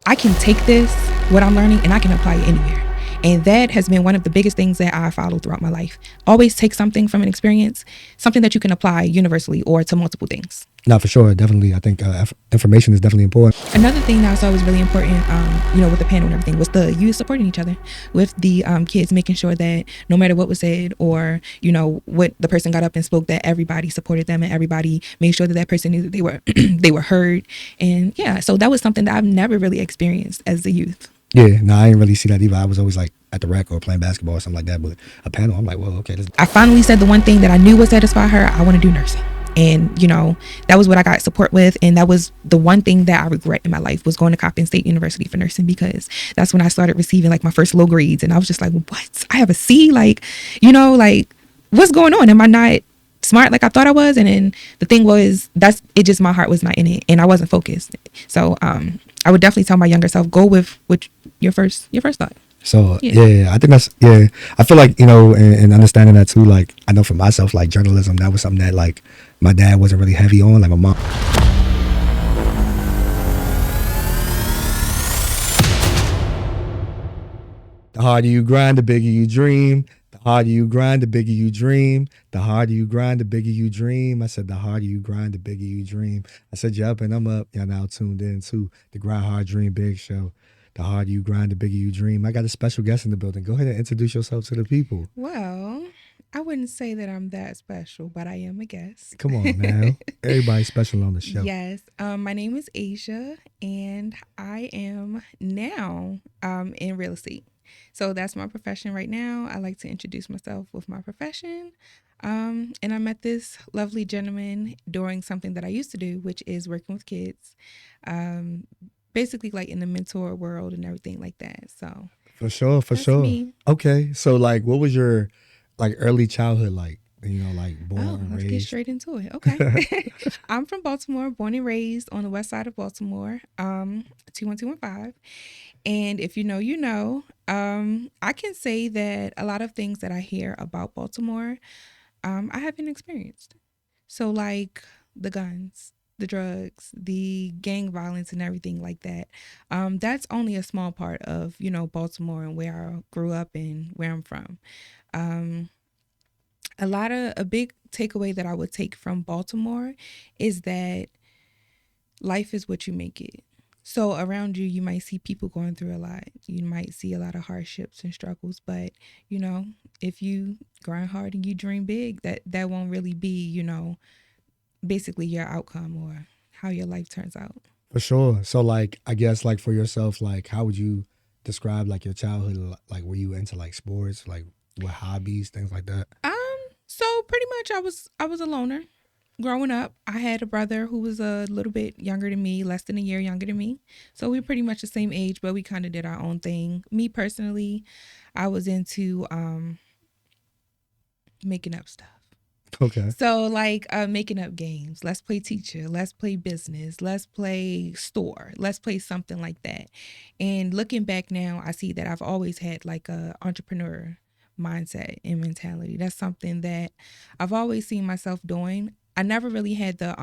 I can take this, what I'm learning, and I can apply it anywhere. And that has been one of the biggest things that I follow throughout my life. Always take something from an experience, something that you can apply universally or to multiple things. No, for sure, definitely. I think information is definitely important. Another thing that I saw was really important, with the panel and everything, was the youth supporting each other with the kids, making sure that no matter what was said or, what the person got up and spoke, that everybody supported them and everybody made sure that that person knew that they were they were heard. And yeah, so that was something that I've never really experienced as a youth. Yeah, no, I didn't really see that either. I was always like at the rec or playing basketball or something like that. But a panel, I'm like, well, okay. I finally said the one thing that I knew would satisfy her. I want to do nursing. And, that was what I got support with. And that was the one thing that I regret in my life, was going to Coppin State University for nursing, because that's when I started receiving like my first low grades. And I was just like, what? I have a C? What's going on? Am I not smart like I thought I was? And then the thing was, my heart was not in it and I wasn't focused. So I would definitely tell my younger self, go with your first thought. So yeah, I think I feel like, and understanding that too, like I know for myself, like journalism, that was something that like my dad wasn't really heavy on, like my mom. The harder you grind, the bigger you dream. The harder you grind, the bigger you dream. The harder you grind, the bigger you dream. I said, the harder you grind, the bigger you dream. I said, you're up and I'm up. Y'all now tuned in to the Grind Hard Dream Big show. The harder you grind, the bigger you dream. I got a special guest in the building. Go ahead and introduce yourself to the people. Well, I wouldn't say that I'm that special, but I am a guest. Come on now. Everybody's special on the show. Yes. My name is Asia, and I am now in real estate. So that's my profession right now. I like to introduce myself with my profession. And I met this lovely gentleman doing something that I used to do, which is working with kids. Basically like in the mentor world and everything like that. So for sure. Me. Okay. So like what was your like early childhood like? Born and let's raised? get straight into it. Okay. I'm from Baltimore, born and raised on the west side of Baltimore, 21215. And if you know, you know. I can say that a lot of things that I hear about Baltimore, I haven't experienced. So like the guns, the drugs, the gang violence and everything like that. That's only a small part of, Baltimore and where I grew up and where I'm from. A big takeaway that I would take from Baltimore is that life is what you make it. So around you, you might see people going through a lot. You might see a lot of hardships and struggles, but, if you grind hard and you dream big, that won't really be, basically your outcome or how your life turns out. For sure. So like, I guess like for yourself, like how would you describe like your childhood? Like were you into like sports, like what hobbies, things like that? So pretty much I was a loner. Growing up, I had a brother who was a little bit younger than me, less than a year younger than me. So we were pretty much the same age, but we kind of did our own thing. Me personally, I was into making up stuff. Okay. So like making up games. Let's play teacher. Let's play business. Let's play store. Let's play something like that. And looking back now, I see that I've always had like a entrepreneur mindset and mentality. That's something that I've always seen myself doing. I never really had the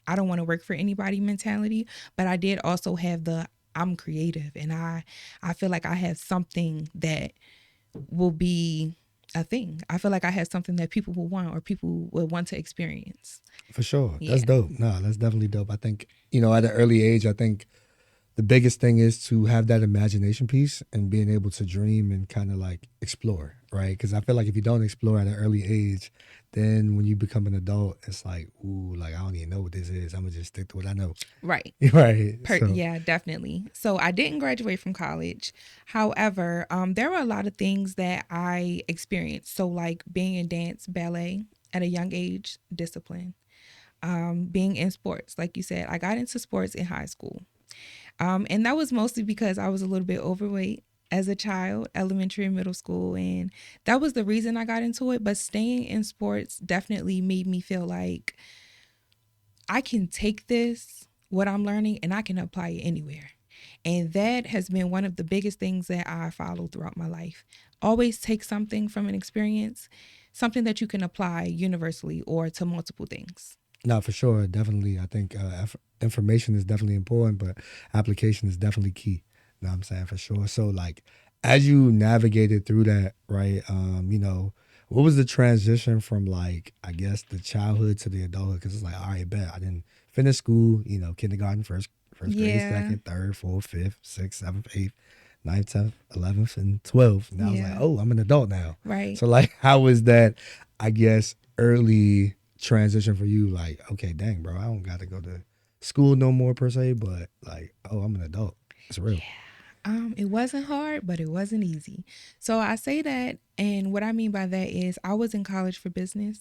I don't want to work for anybody mentality, but I did also have the I'm creative and I feel like I have something that will be a thing. I feel like I have something that people will want or people will want to experience. For sure. Yeah. That's dope. No, that's definitely dope. I think, at an early age, I think the biggest thing is to have that imagination piece and being able to dream and kind of like explore, right? Because I feel like if you don't explore at an early age, then when you become an adult, it's like, ooh, like I don't even know what this is. I'm gonna just stick to what I know. Right. Right. Yeah, definitely. So I didn't graduate from college. However, there were a lot of things that I experienced. So like being in dance, ballet at a young age, discipline. Being in sports, like you said, I got into sports in high school. And that was mostly because I was a little bit overweight as a child, elementary and middle school. And that was the reason I got into it. But staying in sports definitely made me feel like I can take this, what I'm learning, and I can apply it anywhere. And that has been one of the biggest things that I follow throughout my life. Always take something from an experience, something that you can apply universally or to multiple things. No, for sure, definitely. I think information is definitely important, but application is definitely key. You know what I'm saying? For sure. So, like, as you navigated through that, right? What was the transition from, like, I guess the childhood to the adulthood? Because it's like, all right, bet I didn't finish school. Kindergarten, first grade, Yeah, second, third, fourth, fifth, sixth, seventh, eighth, ninth, 10th, 11th, and 12th. And I was like, yeah, oh, I'm an adult now. right. So, like, how was that? I guess early transition for you, like, okay, dang, bro, I don't got to go to school no more per se, but like, oh, I'm an adult. It's real. It wasn't hard, but it wasn't easy. So I say that, and what I mean by that is I was in college for business,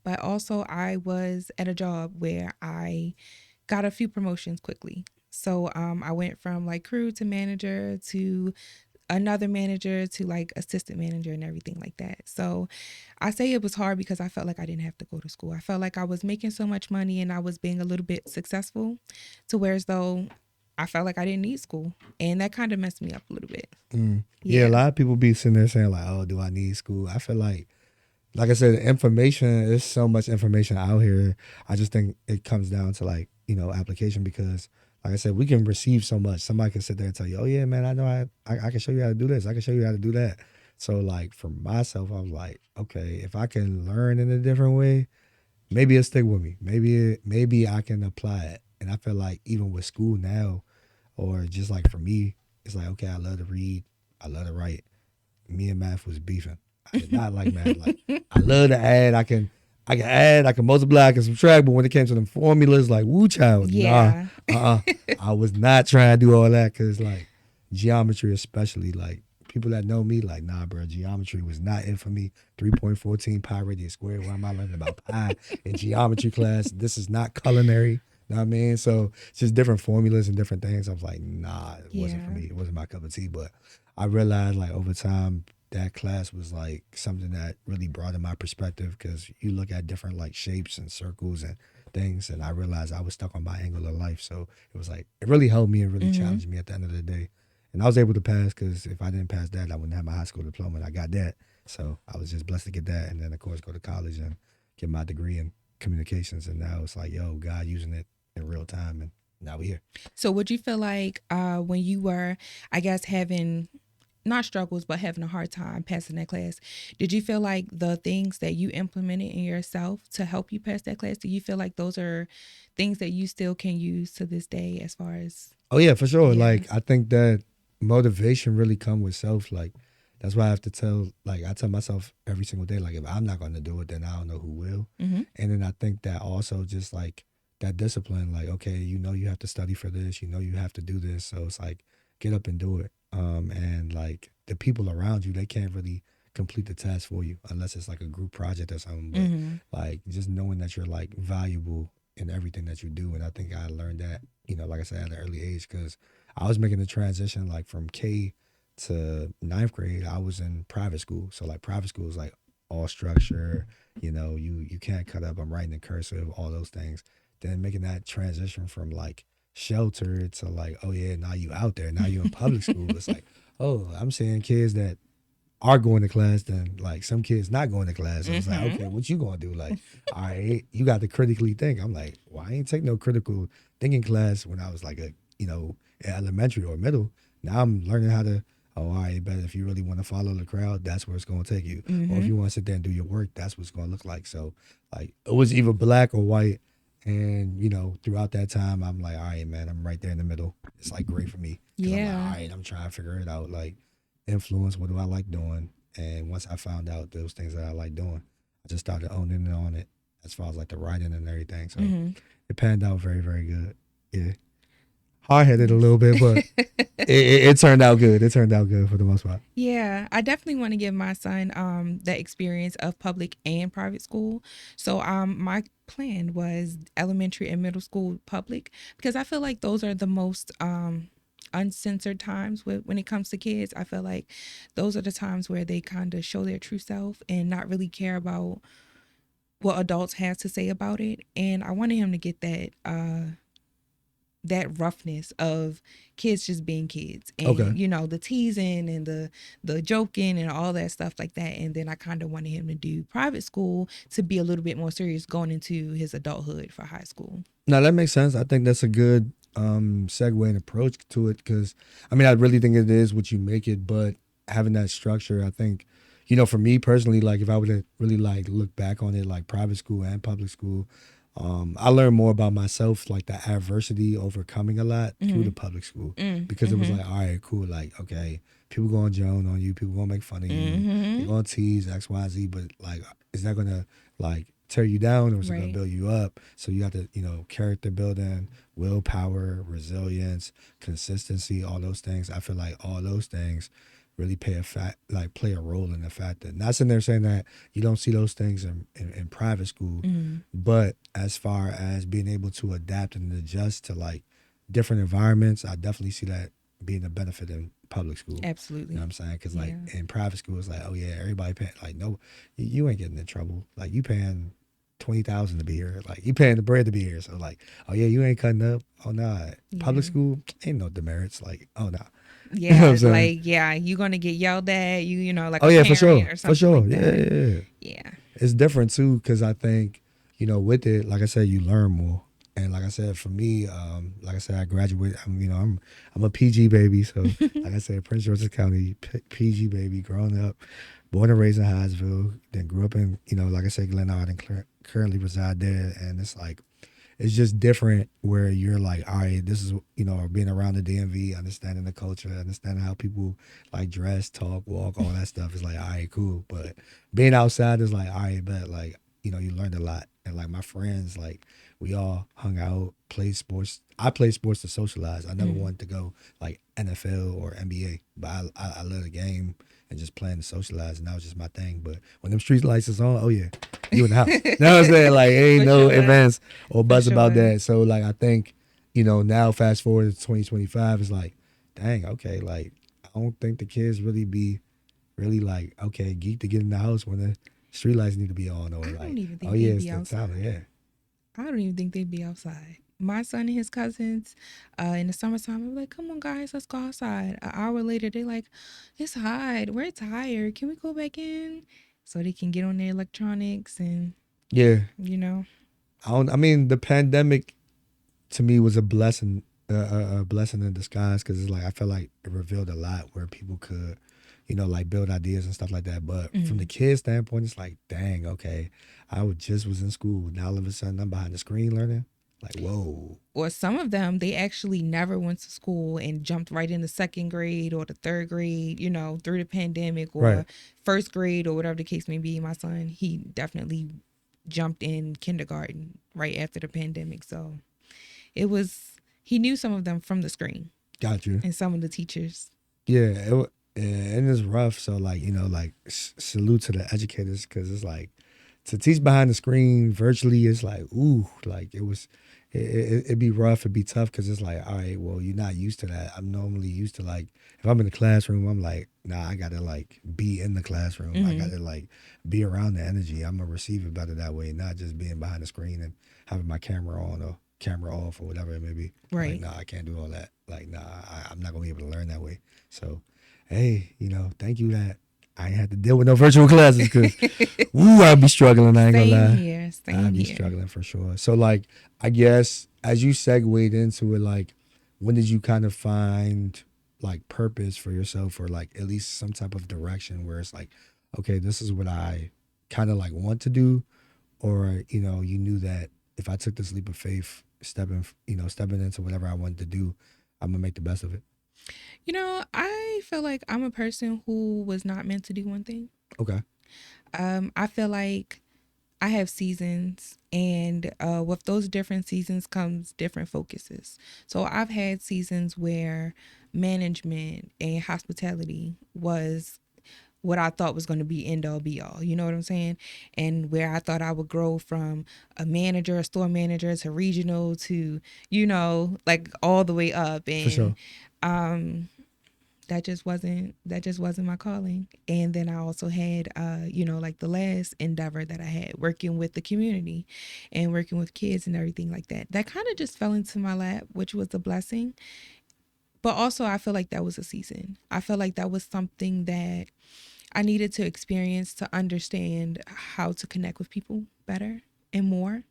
but also I was at a job where I got a few promotions quickly. So I went from like crew to manager to another manager to like assistant manager and everything like that. So I say it was hard because I felt like I didn't have to go to school. I felt like I was making so much money and I was being a little bit successful to where as though I felt like I didn't need school. And that kind of messed me up a little bit. Yeah, a Yeah. lot of people be sitting there saying like, oh, do I need school? I feel like I said, information, there's so much information out here. I just think it comes down to like, application because like I said, we can receive so much. Somebody can sit there and tell you, oh yeah, man, I know I can show you how to do this. I can show you how to do that. So like for myself, I was like, okay, if I can learn in a different way, maybe it'll stick with me. Maybe I can apply it. And I feel like even with school now, or just like for me, it's like, okay, I love to read, I love to write. Me and math was beefing. I did not like math. Like I love to add. I can add. I can multiply. I can subtract. But when it came to them formulas, like woo child, nah, Yeah. I was not trying to do all that because like geometry, especially like people that know me, like nah, bro, geometry was not it for me. 3.14 pi radius squared. Why am I learning about pi in geometry class? This is not culinary. Know what I mean? So it's just different formulas and different things. I was like, nah, it wasn't for Yeah. me. It wasn't my cup of tea. But I realized like over time that class was like something that really broadened my perspective because you look at different like shapes and circles and things, and I realized I was stuck on my angle of life. So it was like it really helped me and really Mm-hmm. challenged me at the end of the day. And I was able to pass because if I didn't pass that, I wouldn't have my high school diploma. And I got that, so I was just blessed to get that, and then of course go to college and get my degree in communications. And now it's like, yo, God using it in real time, and now we're here. So would you feel like when you were, I guess, having not struggles, but having a hard time passing that class, did you feel like the things that you implemented in yourself to help you pass that class, do you feel like those are things that you still can use to this day as far as, Oh yeah, for sure. yeah. Like I think that motivation really come with self. Like that's why I have to I tell myself every single day, like if I'm not going to do it, then I don't know who will. Mm-hmm. And then I think that also just like that discipline, like okay, you have to study for this, you have to do this. So it's like get up and do it. And like the people around you, they can't really complete the task for you unless it's like a group project or something. But Mm-hmm. like just knowing that you're like valuable in everything that you do, and I think I learned that like I said, at an early age, because I was making the transition like from K to ninth grade. I was in private school, so like private school is like all structure. You can't cut up. I'm writing in cursive, all those things. Then making that transition from like shelter to like, oh yeah, now you out there, now you in public school. It's like, oh, I'm seeing kids that are going to class than like some kids not going to class. So it's like, Mm-hmm. okay, what you gonna do? Like, all right, you got to critically think. I'm like, well, I ain't take no critical thinking class when I was like in elementary or middle. Now I'm learning how to. Oh, all right, but if you really want to follow the crowd, that's where it's gonna take you. Or if Mm-hmm. you want to sit there and do your work, that's what it's gonna look like. So, like, it was either black or white. And throughout that time, I'm like, all right, man, I'm right there in the middle. It's like great for me because I'm like, all Yeah. right, I'm trying to figure it out. Like, influence, what do I like doing? And once I found out those things that I like doing, I just started owning it on it as far as like the writing and everything. So Mm-hmm. it panned out very, very good. Yeah. Hard headed a Nice. little bit, but it turned out good. It turned out good for the most part. Yeah, I definitely want to give my son that experience of public and private school. So my plan was elementary and middle school public because I feel like those are the most uncensored times when it comes to kids. I feel like those are the times where they kind of show their true self and not really care about what adults have to say about it. And I wanted him to get that that roughness of kids just being kids, Okay. and the teasing and the joking and all that stuff like that. And then I kind of wanted him to do private school to be a little bit more serious going into his adulthood for high school. Now that makes sense. I think that's a good segue and approach to it, because I mean I really think it is what you make it, but having that structure, I think, for me personally, like if I would have really like look back on it, like private school and public school, I learned more about myself, like the adversity overcoming a lot through the public school, because it was like, all right, cool, like okay, people gonna joan on you, people gonna make fun of you, they gonna tease X, Y, Z, but like, is that gonna like tear you down, or is it gonna Right. build you up? So you have to, character building, willpower, resilience, consistency, all those things. I feel like all those things really play a role in the fact that, not sitting there saying that you don't see those things in private school, but as far as being able to adapt and adjust to like different environments, I definitely see that being a benefit in public school. Absolutely. You know what I'm saying? Because like Yeah. in private school, it's like, oh yeah, everybody paying. Like no, you ain't getting in trouble. Like you paying 20,000 to be here. Like you paying the bread to be here. So like, oh yeah, you ain't cutting up. Oh nah. Public Yeah. school ain't no demerits. Like oh nah. Yeah, You know what I'm saying? like you're gonna get yelled at. Like Oh a yeah, parent for sure, or something for sure. like Yeah, that. yeah, yeah. Yeah. It's different too, because I think with it, like I said, you learn more. And like I said, for me, like I said, I graduated. I'm a PG baby, so like I said, Prince George's County PG baby, growing up, born and raised in Hyattsville, then grew up in like I said, Glenard, and currently reside there. And it's like, it's just different where you're like, all right, this is being around the DMV, understanding the culture, understanding how people like dress, talk, walk, all that stuff is like, all right, cool. But being outside is like, all right, but like you learned a lot. And like my friends, like we all hung out, played sports. I played sports to socialize. I never wanted to go like NFL or NBA, but I love the game and just playing to socialize, and that was just my thing. But when them street lights is on, oh yeah, you in the house. You know what I'm saying? Like ain't For no sure. events or buzz about sure. that. So like I think, now fast forward to 2025, it's like, dang, okay, like I don't think the kids really like, okay, geek to get in the house when the street lights need to be on, or I like, don't even think oh yeah, they'd it's be that time. outside. Yeah. I don't even think they'd be outside. My son and his cousins, in the summertime, I'm like, come on, guys, let's go outside. An hour later, they're like, it's hot. We're tired. Can we go back in? So they can get on their electronics and, Yeah. I mean, the pandemic to me was a blessing, a blessing in disguise, because it's like I felt like it revealed a lot where people could, like build ideas and stuff like that. But from the kids' standpoint, it's like, dang, okay, was in school. Now all of a sudden I'm behind the screen learning. Like, whoa. Or some of them, they actually never went to school and jumped right into second grade or the third grade, through the pandemic, or Right. first grade, or whatever the case may be. My son, he definitely jumped in kindergarten right after the pandemic. So he knew some of them from the screen Got you. and some of the teachers. Yeah, and it's rough. So like like salute to the educators, because it's like to teach behind the screen virtually is like ooh, like it'd be rough, it'd be tough, because it's like, all right, well you're not used to that. I'm normally used to like if I'm in the classroom, I'm like, nah, I gotta like be in the classroom. I gotta like be around the energy. I'm gonna receive it better that way, not just being behind the screen and having my camera on or camera off or whatever it may be. Right. Like, nah, I can't do all that. Like, nah, I'm not gonna be able to learn that way. So, hey, thank you that I ain't had to deal with no virtual classes, because, woo, I'd be struggling. I ain't gonna lie. Same here. Same I'd be here. struggling for sure. So, like, I guess as you segued into it, like, when did you kind of find like purpose for yourself, or like at least some type of direction where it's like, okay, this is what I kind of like want to do, or you knew that if I took this leap of faith, stepping into whatever I wanted to do, I'm gonna make the best of it. I feel like I'm a person who was not meant to do one thing. Okay. I feel like I have seasons, and with those different seasons comes different focuses. So I've had seasons where management and hospitality was what I thought was going to be end all be all. You know what I'm saying? And where I thought I would grow from a manager, a store manager, to regional, to, like all the way up. And For sure. that just wasn't my calling. And then I also had like the last endeavor that I had, working with the community and working with kids and everything like that. That kind of just fell into my lap, which was a blessing. But also I feel like that was a season. I feel like that was something that I needed to experience to understand how to connect with people better and more,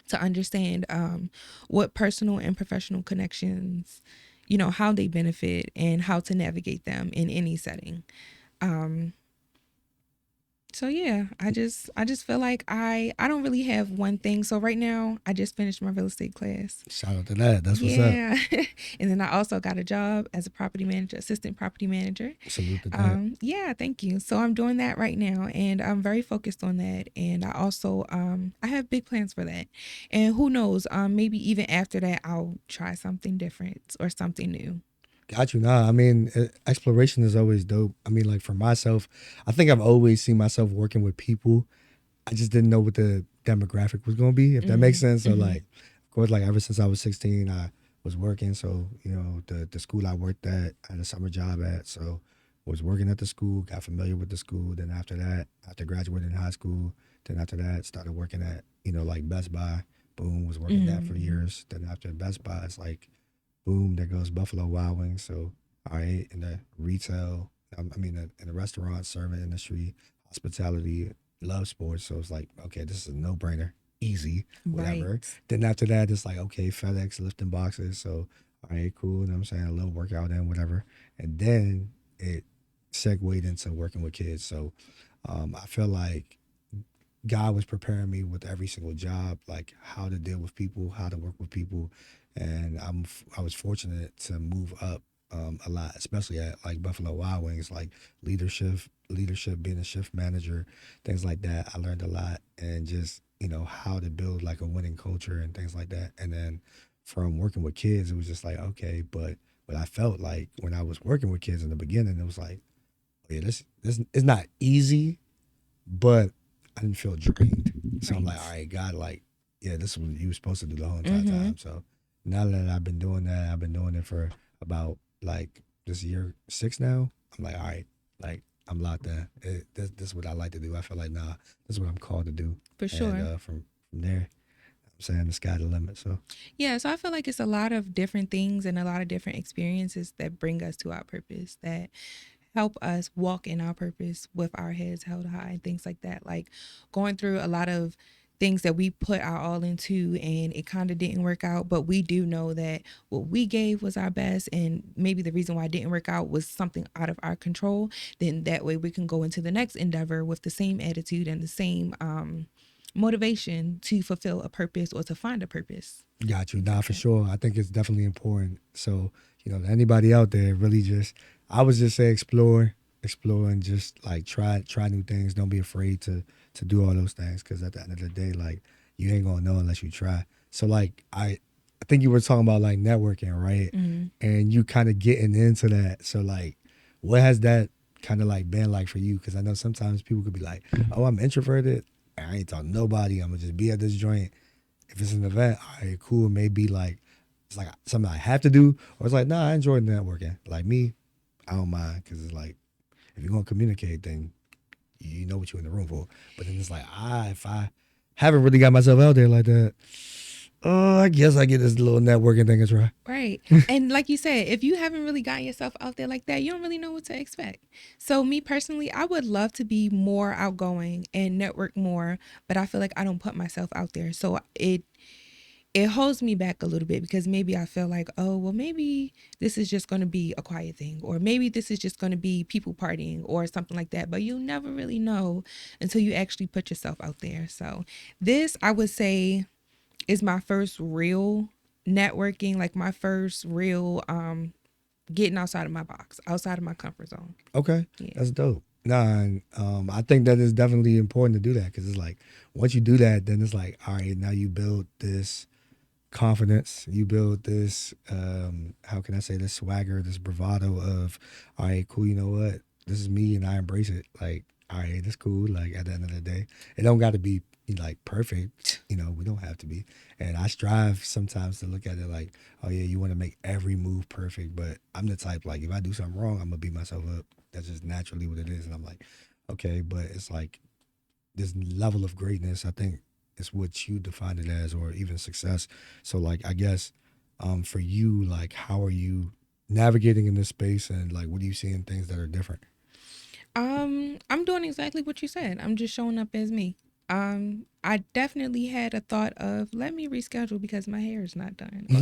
to understand what personal and professional connections, how they benefit and how to navigate them in any setting. Um, so yeah, I just feel like I don't really have one thing. So right now, I just finished my real estate class. Shout out to that. That's what's up. Yeah. And then I also got a job as a property manager, assistant property manager. Salute to that. Yeah, thank you. So I'm doing that right now and I'm very focused on that. And I also, I have big plans for that. And who knows, maybe even after that, I'll try something different or something new. Got you. Nah, I mean, exploration is always dope. I mean, like for myself, I think I've always seen myself working with people. I just didn't know what the demographic was going to be, if that makes sense. So, like, of course, like ever since I was 16, I was working. So, the school I worked at, I had a summer job at. So, was working at the school, got familiar with the school. Then after that, after graduating high school, then after that, started working at, like Best Buy. Boom, was working that for years. Then after Best Buy, it's like, boom, there goes Buffalo Wild Wings. So, all right, in the retail, in the restaurant, serving industry, hospitality, love sports. So it's like, okay, this is a no brainer, easy, whatever. Right. Then after that, it's like, okay, FedEx lifting boxes. So, all right, cool. You know what I'm saying? A little workout and whatever. And then it segued into working with kids. So I feel like God was preparing me with every single job, like how to deal with people, how to work with people, and I was fortunate to move up a lot, especially at like Buffalo Wild Wings, like leadership, being a shift manager, things like that. I learned a lot, and just how to build like a winning culture and things like that. And then from working with kids, it was just like okay, but what I felt like when I was working with kids in the beginning, it was like, oh, yeah, this is not easy, but I didn't feel drained. So I'm like, all Right. right, God, like, yeah, this is what you were supposed to do the whole entire time. So now that I've been doing that, I've been doing it for about like this year 6 now. I'm like, all right, like I'm locked in. This is what I like to do. I feel like, nah, this is what I'm called to do. For And sure. from there, I'm saying the sky the limit. So Yeah, so I feel like it's a lot of different things and a lot of different experiences that bring us to our purpose, that help us walk in our purpose with our heads held high and things like that. Like going through a lot of things that we put our all into and it kind of didn't work out, but we do know that what we gave was our best, and maybe the reason why it didn't work out was something out of our control. Then that way we can go into the next endeavor with the same attitude and the same motivation to fulfill a purpose or to find a purpose. got you. Things Nah, like for that. sure. I think it's definitely important. So, to anybody out there, really just, I would just say explore and just like try new things. Don't be afraid to do all those things. Cause at the end of the day, like you ain't gonna know unless you try. So like, I think you were talking about like networking, right? And you kind of getting into that. So like, what has that kind of like been like for you? Cause I know sometimes people could be like, oh, I'm introverted. I ain't talking to nobody. I'm gonna just be at this joint. If it's an event, all right, cool. Maybe like it's like something I have to do, or it's like, nah, I enjoy networking. Like me, I don't mind because it's like if you're gonna communicate, then you know what you're in the room for. But then it's like, if I haven't really got myself out there like that, oh, I guess I get this little networking thing to try. Right. And like you said, if you haven't really gotten yourself out there like that, you don't really know what to expect. So, me personally, I would love to be more outgoing and network more, but I feel like I don't put myself out there. So, it holds me back a little bit because maybe I feel like, oh, well, maybe this is just going to be a quiet thing, or maybe this is just going to be people partying or something like that. But you never really know until you actually put yourself out there. So, this I would say is my first real networking, like my first real getting outside of my box, outside of my comfort zone. Okay, Yeah. that's dope. Nah, and, I think that is definitely important to do that because it's like once you do that, then it's like, all right, now you build this confidence, you build this how can I say, this swagger, this bravado of all right, cool, you know what, this is me and I embrace it. Like all right, that's cool. Like at the end of the day, it don't got to be like perfect. We don't have to be. And I strive sometimes to look at it like, oh yeah, you want to make every move perfect, but I'm the type like if I do something wrong, I'm gonna beat myself up. That's just naturally what it is, and I'm like, okay, but it's like this level of greatness. I think is what you define it as, or even success. So like, I guess, for you, like, how are you navigating in this space, and like, what do you see in things that are different? I'm doing exactly what you said. I'm just showing up as me. I definitely had a thought of let me reschedule because my hair is not done. Or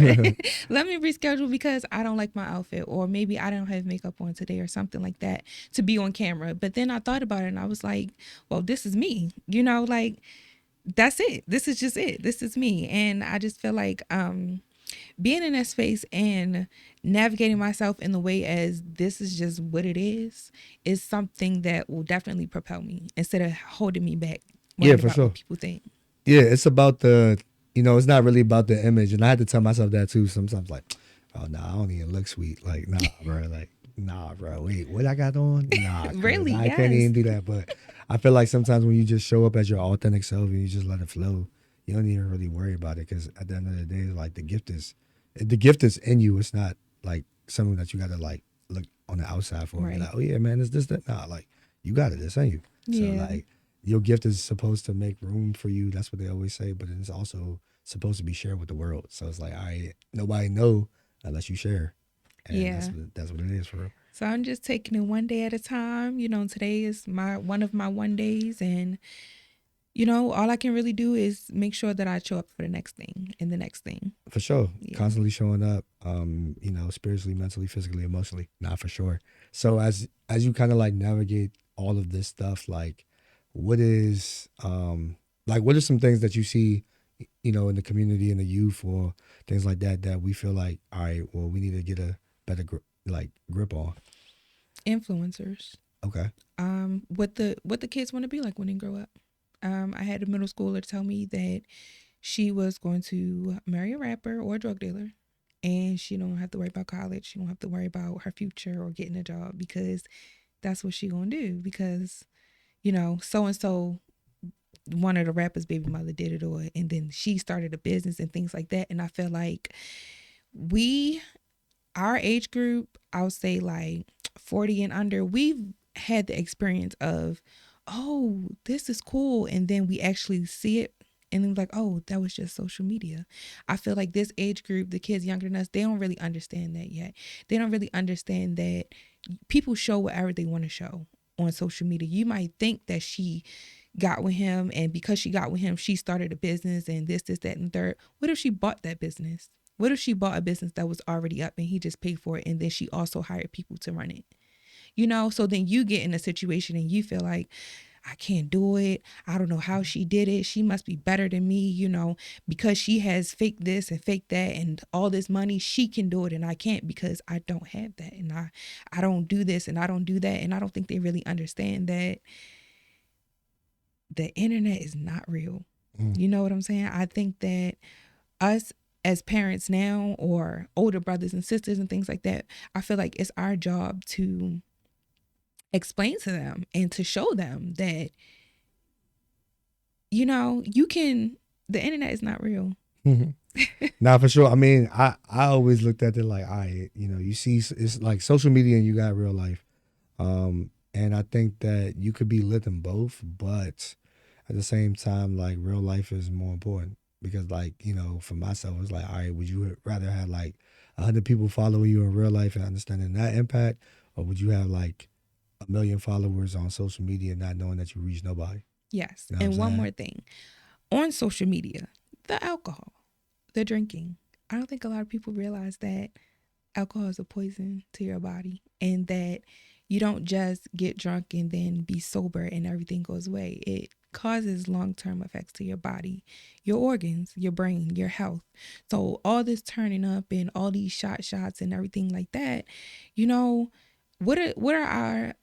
let me reschedule because I don't like my outfit, or maybe I don't have makeup on today or something like that to be on camera. But then I thought about it and I was like, well, this is me. Like that's it. This is just it. This is me. And I just feel like being in that space and navigating myself in the way as this is just what it is something that will definitely propel me instead of holding me back, Yeah, worried for about sure. what people think. Yeah, it's about it's not really about the image. And I had to tell myself that too sometimes, like, oh, nah, I don't even look sweet. Like, nah, bro. Like, nah, bro. Wait, what I got on? Nah, cuz Really, I can't yes. even do that. But I feel like sometimes when you just show up as your authentic self and you just let it flow, you don't even really worry about it. Cause at the end of the day, like, the gift is in you. It's not like something that you got to like look on the outside for and be Right. like, oh, yeah, man, is this, that? Nah, like, you got it. It's in you. So, Yeah. like, your gift is supposed to make room for you. That's what they always say, but it's also supposed to be shared with the world. So it's like, all right, nobody know unless you share, and that's Yeah. what it is for real. So I'm just taking it one day at a time. Today is my one of my one days, and all I can really do is make sure that I show up for the next thing and the next thing. For sure, Yeah. constantly showing up, spiritually, mentally, physically, emotionally. Not for sure. So as you kind of like navigate all of this stuff, like, what is what are some things that you see, in the community and the youth or things like that that we feel like, all right, well, we need to get a better grip on. Influencers. Okay. What the kids want to be like when they grow up. I had a middle schooler tell me that she was going to marry a rapper or a drug dealer, and she don't have to worry about college. She don't have to worry about her future or getting a job because that's what she gonna do. Because so and so, one of the rappers' baby mother did it, or and then she started a business and things like that. And I feel like we, our age group, I would say like 40 and under, we've had the experience of, oh, this is cool. And then we actually see it and then like, oh, that was just social media. I feel like this age group, the kids younger than us, they don't really understand that yet. They don't really understand that people show whatever they want to show on social media. You might think that she got with him, and because she got with him, she started a business and this, that, and third. What if she bought that business? What if she bought a business that was already up and he just paid for it, and then she also hired people to run it? So then you get in a situation and you feel like, I can't do it. I don't know how she did it. She must be better than me, because she has fake this and fake that and all this money. She can do it and I can't because I don't have that, and I don't do this and I don't do that. And I don't think they really understand that the internet is not real. Mm. You know what I'm saying? I think that us as parents now, or older brothers and sisters and things like that, I feel like it's our job to explain to them and to show them that, the internet is not real. Now, for sure. I mean, I always looked at it like, all right, you see, it's like social media and you got real life. And I think that you could be lit in both, but at the same time, like, real life is more important because, like, for myself, it's like, all right, would you rather have like 100 people following you in real life and understanding that impact, or would you have like a million followers on social media not knowing that you reach nobody? Yes. You know what I'm And one saying? more thing, on social media, the alcohol, the drinking. I don't think a lot of people realize that alcohol is a poison to your body, and that you don't just get drunk and then be sober and everything goes away. It causes long-term effects to your body, your organs, your brain, your health. So all this turning up and all these shots and everything like that, you know, what are our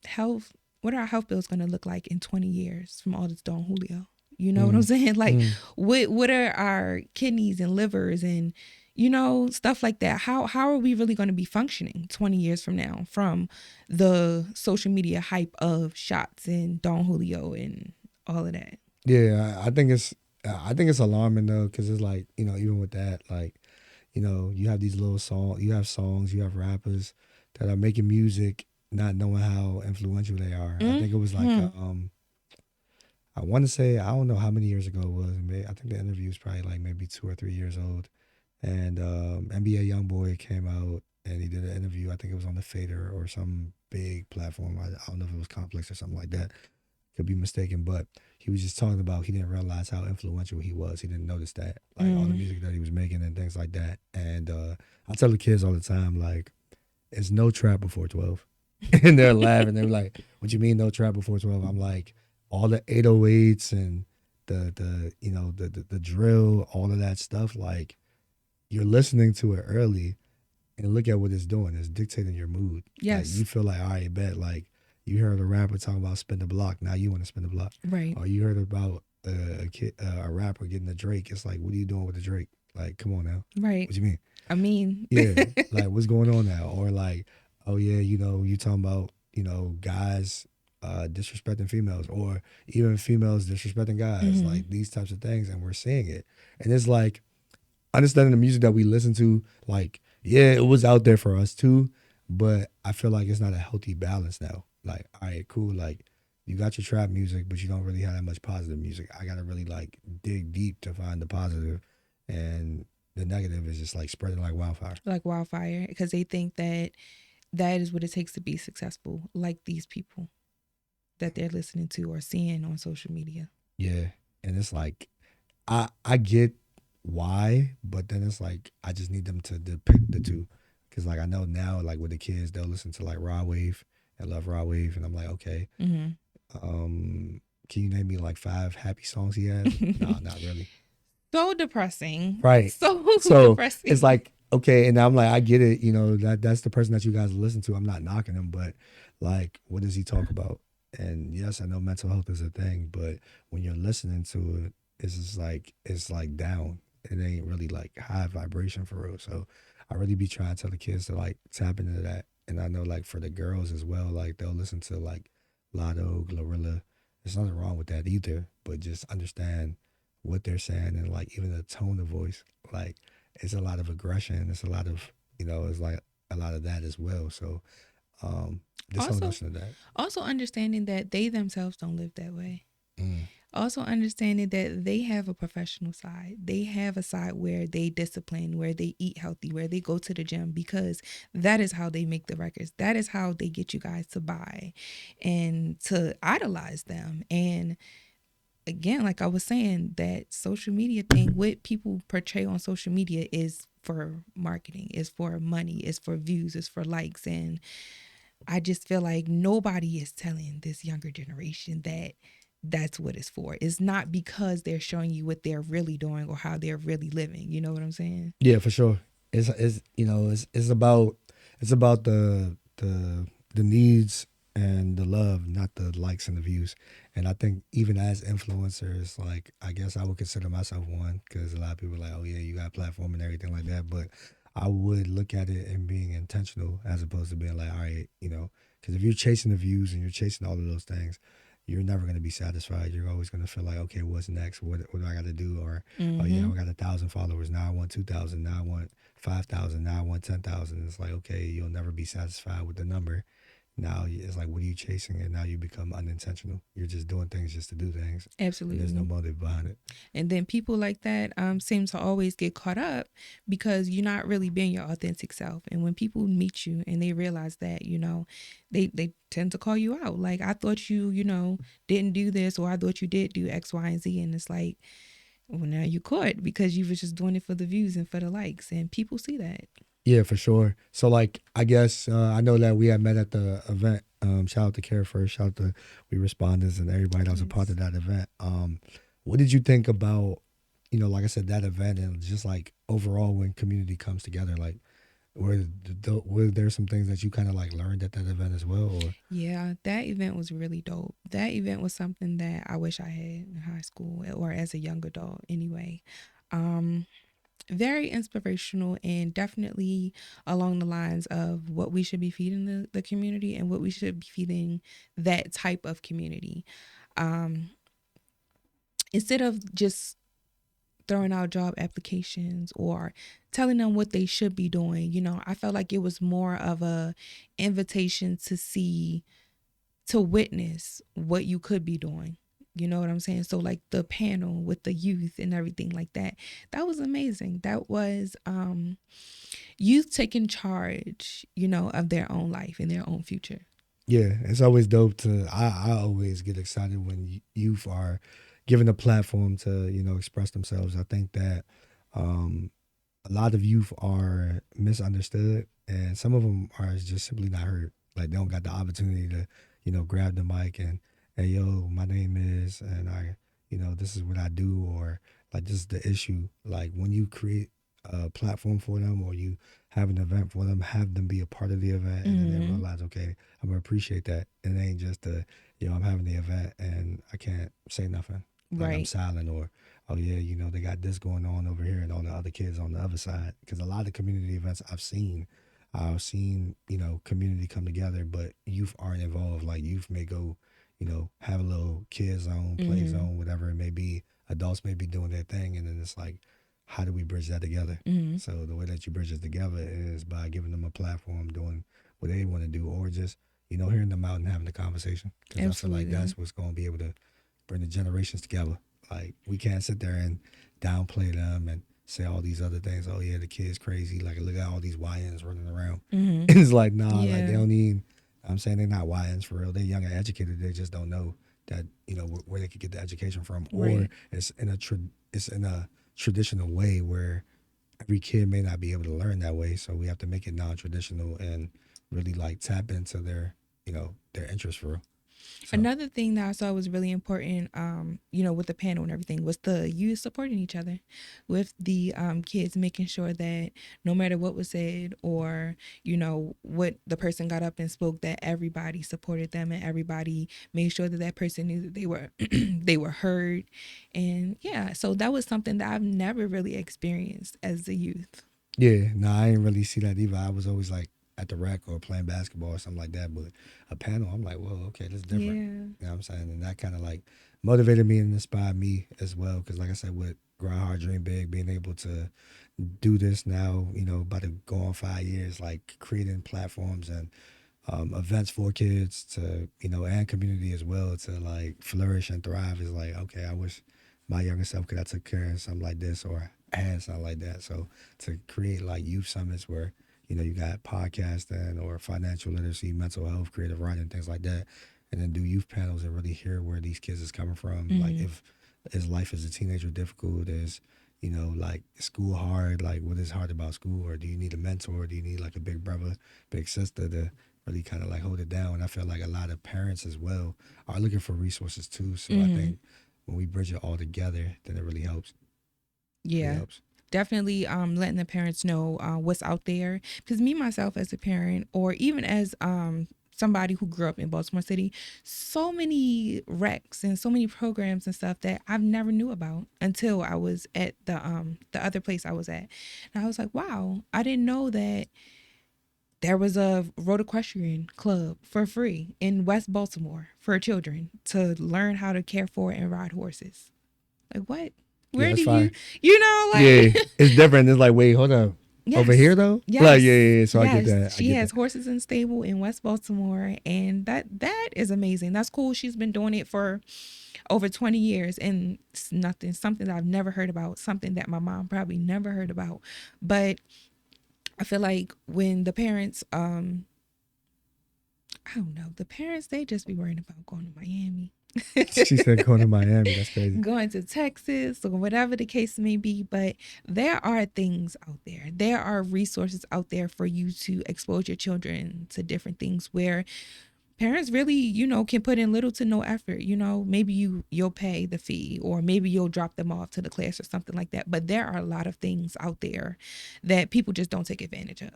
health what are our health bills going to look like in 20 years from all this Don Julio? You know what I'm Mm, saying? Like, mm, what are our kidneys and livers and stuff like that. How are we really going to be functioning 20 years from now from the social media hype of shots and Don Julio and all of that? Yeah, I think it's alarming though, because it's like, even with that, like, you have these little songs, you have rappers that are making music not knowing how influential they are. I think it was like Mhm. I want to say, I don't know how many years ago it was. I think the interview was probably like maybe 2 or 3 years old. And NBA YoungBoy came out and he did an interview. I think it was on the Fader or some big platform. I don't know if it was Complex or something like that. Could be mistaken, but he was just talking about he didn't realize how influential he was. He didn't notice that, like all the music that he was making and things like that. And I tell the kids all the time, like, it's no trap before 12. And they're laughing. They're like, "What you mean no trap before 12?" I'm like, all the 808s and the drill, all of that stuff. Like, you're listening to it early, and look at what it's doing. It's dictating your mood. Like, Yes. you feel like, all right, bet. Like, you heard a rapper talking about spin the block. Now you want to spin the block. Right. Or you heard about a rapper getting a Drake. It's like, what are you doing with the Drake? Like, come on now. Right. What you mean? I mean, Yeah, like, what's going on now? Or like, oh yeah, you talking about, guys disrespecting females, or even females disrespecting guys, mhm. like these types of things, and we're seeing it. And it's like, understanding the music that we listen to, like, yeah, it was out there for us too, but I feel like it's not a healthy balance now. Like, all right, cool, like, you got your trap music, but you don't really have that much positive music. I gotta really like dig deep to find the positive, and the negative is just like spreading like wildfire. Like wildfire, because they think that that is what it takes to be successful, like these people that they're listening to or seeing on social media. Yeah, and it's like, I get why, but then it's like I just need them to depict the two, because like I know now, like with the kids, they'll listen to like Raw Wave and love Raw Wave, and I'm like, okay, Mhm. can you name me like 5 happy songs he has? No, not really. So depressing. Right. So So it's depressing. like, okay, and I'm like, I get it, that's the person that you guys listen to. I'm not knocking him, but like, what does he talk about? And yes, I know mental health is a thing, but when you're listening to it, it's just like, it's like down. It ain't really like high vibration for real. So I really be trying to tell the kids to like tap into that. And I know like for the girls as well, like they'll listen to like Lotto, Glorilla. There's nothing wrong with that either, but just understand what they're saying, and like even the tone of voice. Like, it's a lot of aggression. It's a lot of, it's like a lot of that as well. So this whole Also, notion of that. also understanding that they themselves don't live that way. Mm. Also understanding that they have a professional side. They have a side where they discipline, where they eat healthy, where they go to the gym, because that is how they make the records. That is how they get you guys to buy and to idolize them. And again, like I was saying, that social media thing, what people portray on social media is for marketing, is for money, is for views, is for likes. And I just feel like nobody is telling this younger generation that that's what it's for. It's not because they're showing you what they're really doing or how they're really living. You know what I'm saying? Yeah, for sure. It's about the needs and the love, not the likes and the views. And I think even as influencers, like, I guess I would consider myself one, because a lot of people are like, oh yeah, you got a platform and everything like that. But I would look at it and being intentional, as opposed to being like, all right, because if you're chasing the views and you're chasing all of those things, you're never going to be satisfied. You're always going to feel like, okay, what's next? What do I got to do? Or, oh yeah, Mm-hmm. I got 1,000 followers. Now I want 2,000. Now I want 5,000. Now I want 10,000. It's like, okay, you'll never be satisfied with the number. Now it's like, what are you chasing? And now you become unintentional. You're just doing things just to do things, and there's no Absolutely. motive behind it. And then people like that seem to always get caught up because you're not really being your authentic self. And when people meet you and they realize that, they tend to call you out. Like, I thought you didn't do this, or I thought you did do X, Y, and Z. And it's like, well, now you caught because you was just doing it for the views and for the likes. And people see that. Yeah, for sure. So, like, I guess I know that we had met at the event. Shout out to Care First. Shout out to We Responders and everybody that was a part Yes. of that event. What did you think about, like I said, that event, and just like overall when community comes together? Like, were there some things that you kind of like learned at that event as well? Or Yeah, that event was really dope. That event was something that I wish I had in high school or as a young adult anyway. Um, Very inspirational, and definitely along the lines of what we should be feeding the community and what we should be feeding that type of community. Um, Instead of just throwing out job applications or telling them what they should be doing, I felt like it was more of a invitation to see, to witness what you could be doing. You know what I'm saying? So like the panel with the youth and everything like that, that was amazing. That was youth taking charge, of their own life and their own future. Yeah, it's always dope to. I always get excited when youth are given a platform to express themselves. I think that um, a lot of youth are misunderstood, and some of them are just simply not heard. Like they don't got the opportunity to grab the mic and, hey yo, my name is, and I this is what I do, or like this is the issue. Like when you create a platform for them or you have an event for them, have them be a part of the event, and then they Mm-hmm. realize, okay, I'm gonna appreciate that. It ain't just I'm having the event and I can't say nothing, like I'm Right. silent, or oh yeah, they got this going on over here and all the other kids on the other side. Because a lot of community events I've seen community come together, but youth aren't involved. Like youth may go, have a little kid zone, play Mm-hmm. zone, whatever it may be. Adults may be doing their thing, and then it's like, how do we bridge that together? Mm-hmm. So the way that you bridge it together is by giving them a platform, doing what they want to do, or just hearing them out and having a conversation. Because I feel like Absolutely. that's what's going to be able to bring the generations together. Like we can't sit there and downplay them and say all these other things. Oh yeah, the kid's crazy. Like look at all these YNs running around. Mm-hmm. And it's like nah, like they Yeah. don't need. I'm saying they're not YNs for real. They're young and educated. They just don't know that where they could get the education from, or Right. it's in a traditional way where every kid may not be able to learn that way. So we have to make it non-traditional and really like tap into their interest for real. So Another thing that I saw was really important, with the panel and everything, was the youth supporting each other with the kids, making sure that no matter what was said or, what the person got up and spoke, that everybody supported them and everybody made sure that that person knew that they were they were heard. And yeah, so that was something that I've never really experienced as a youth. yeah, no, I didn't really see that either. I was always like at the rec or playing basketball or something like that. But a panel, I'm like, whoa, okay, this is different. Yeah. You know what I'm saying? And that kind of like motivated me and inspired me as well. Because like I said, with Grind Hard Dream Big, being able to do this now, about to go on 5 years, like creating platforms and events for kids to, and community as well to like flourish and thrive is like, okay, I wish my younger self could have took care of something like this or had something like that. So to create like youth summits where, you got podcasting or financial literacy, mental health, creative writing, things like that, and then do youth panels and really hear where these kids is coming from. Like Mm-hmm. if is life as a teenager difficult, is like school hard, like what is hard about school, or do you need a mentor? Do you need like a big brother, big sister to really kind of like hold it down? And I feel like a lot of parents as well are looking for resources too. So I Mm-hmm. think when we bridge it all together, then it really helps. Really Yeah. helps. Definitely letting the parents know what's out there, because me myself as a parent, or even as somebody who grew up in Baltimore City, so many recs and so many programs and stuff that I've never knew about until I was at the other place I was at. And I was like, wow, I didn't know that there was a road equestrian club for free in West Baltimore for children to learn how to care for and ride horses. Like what? Yeah, Where that's do you, fire. Yeah, like it's different. It's like, wait, hold up. Over here Yes. though? Like, yeah, Yes. yeah, yeah. So I get Yes. that. I She get has that. horses in stable in West Baltimore, and that is amazing. That's cool. She's been doing it for over 20 years, and it's nothing, something that I've never heard about, something that my mom probably never heard about. But I feel like when the parents I don't know, the parents, they just be worrying about going to Miami. She said going to Miami. That's crazy. Going to Texas or whatever the case may be. But there are things out there. There are resources out there for you to expose your children to different things where parents really, can put in little to no effort. Maybe you'll pay the fee, or maybe you'll drop them off to the class or something like that. But there are a lot of things out there that people just don't take advantage of.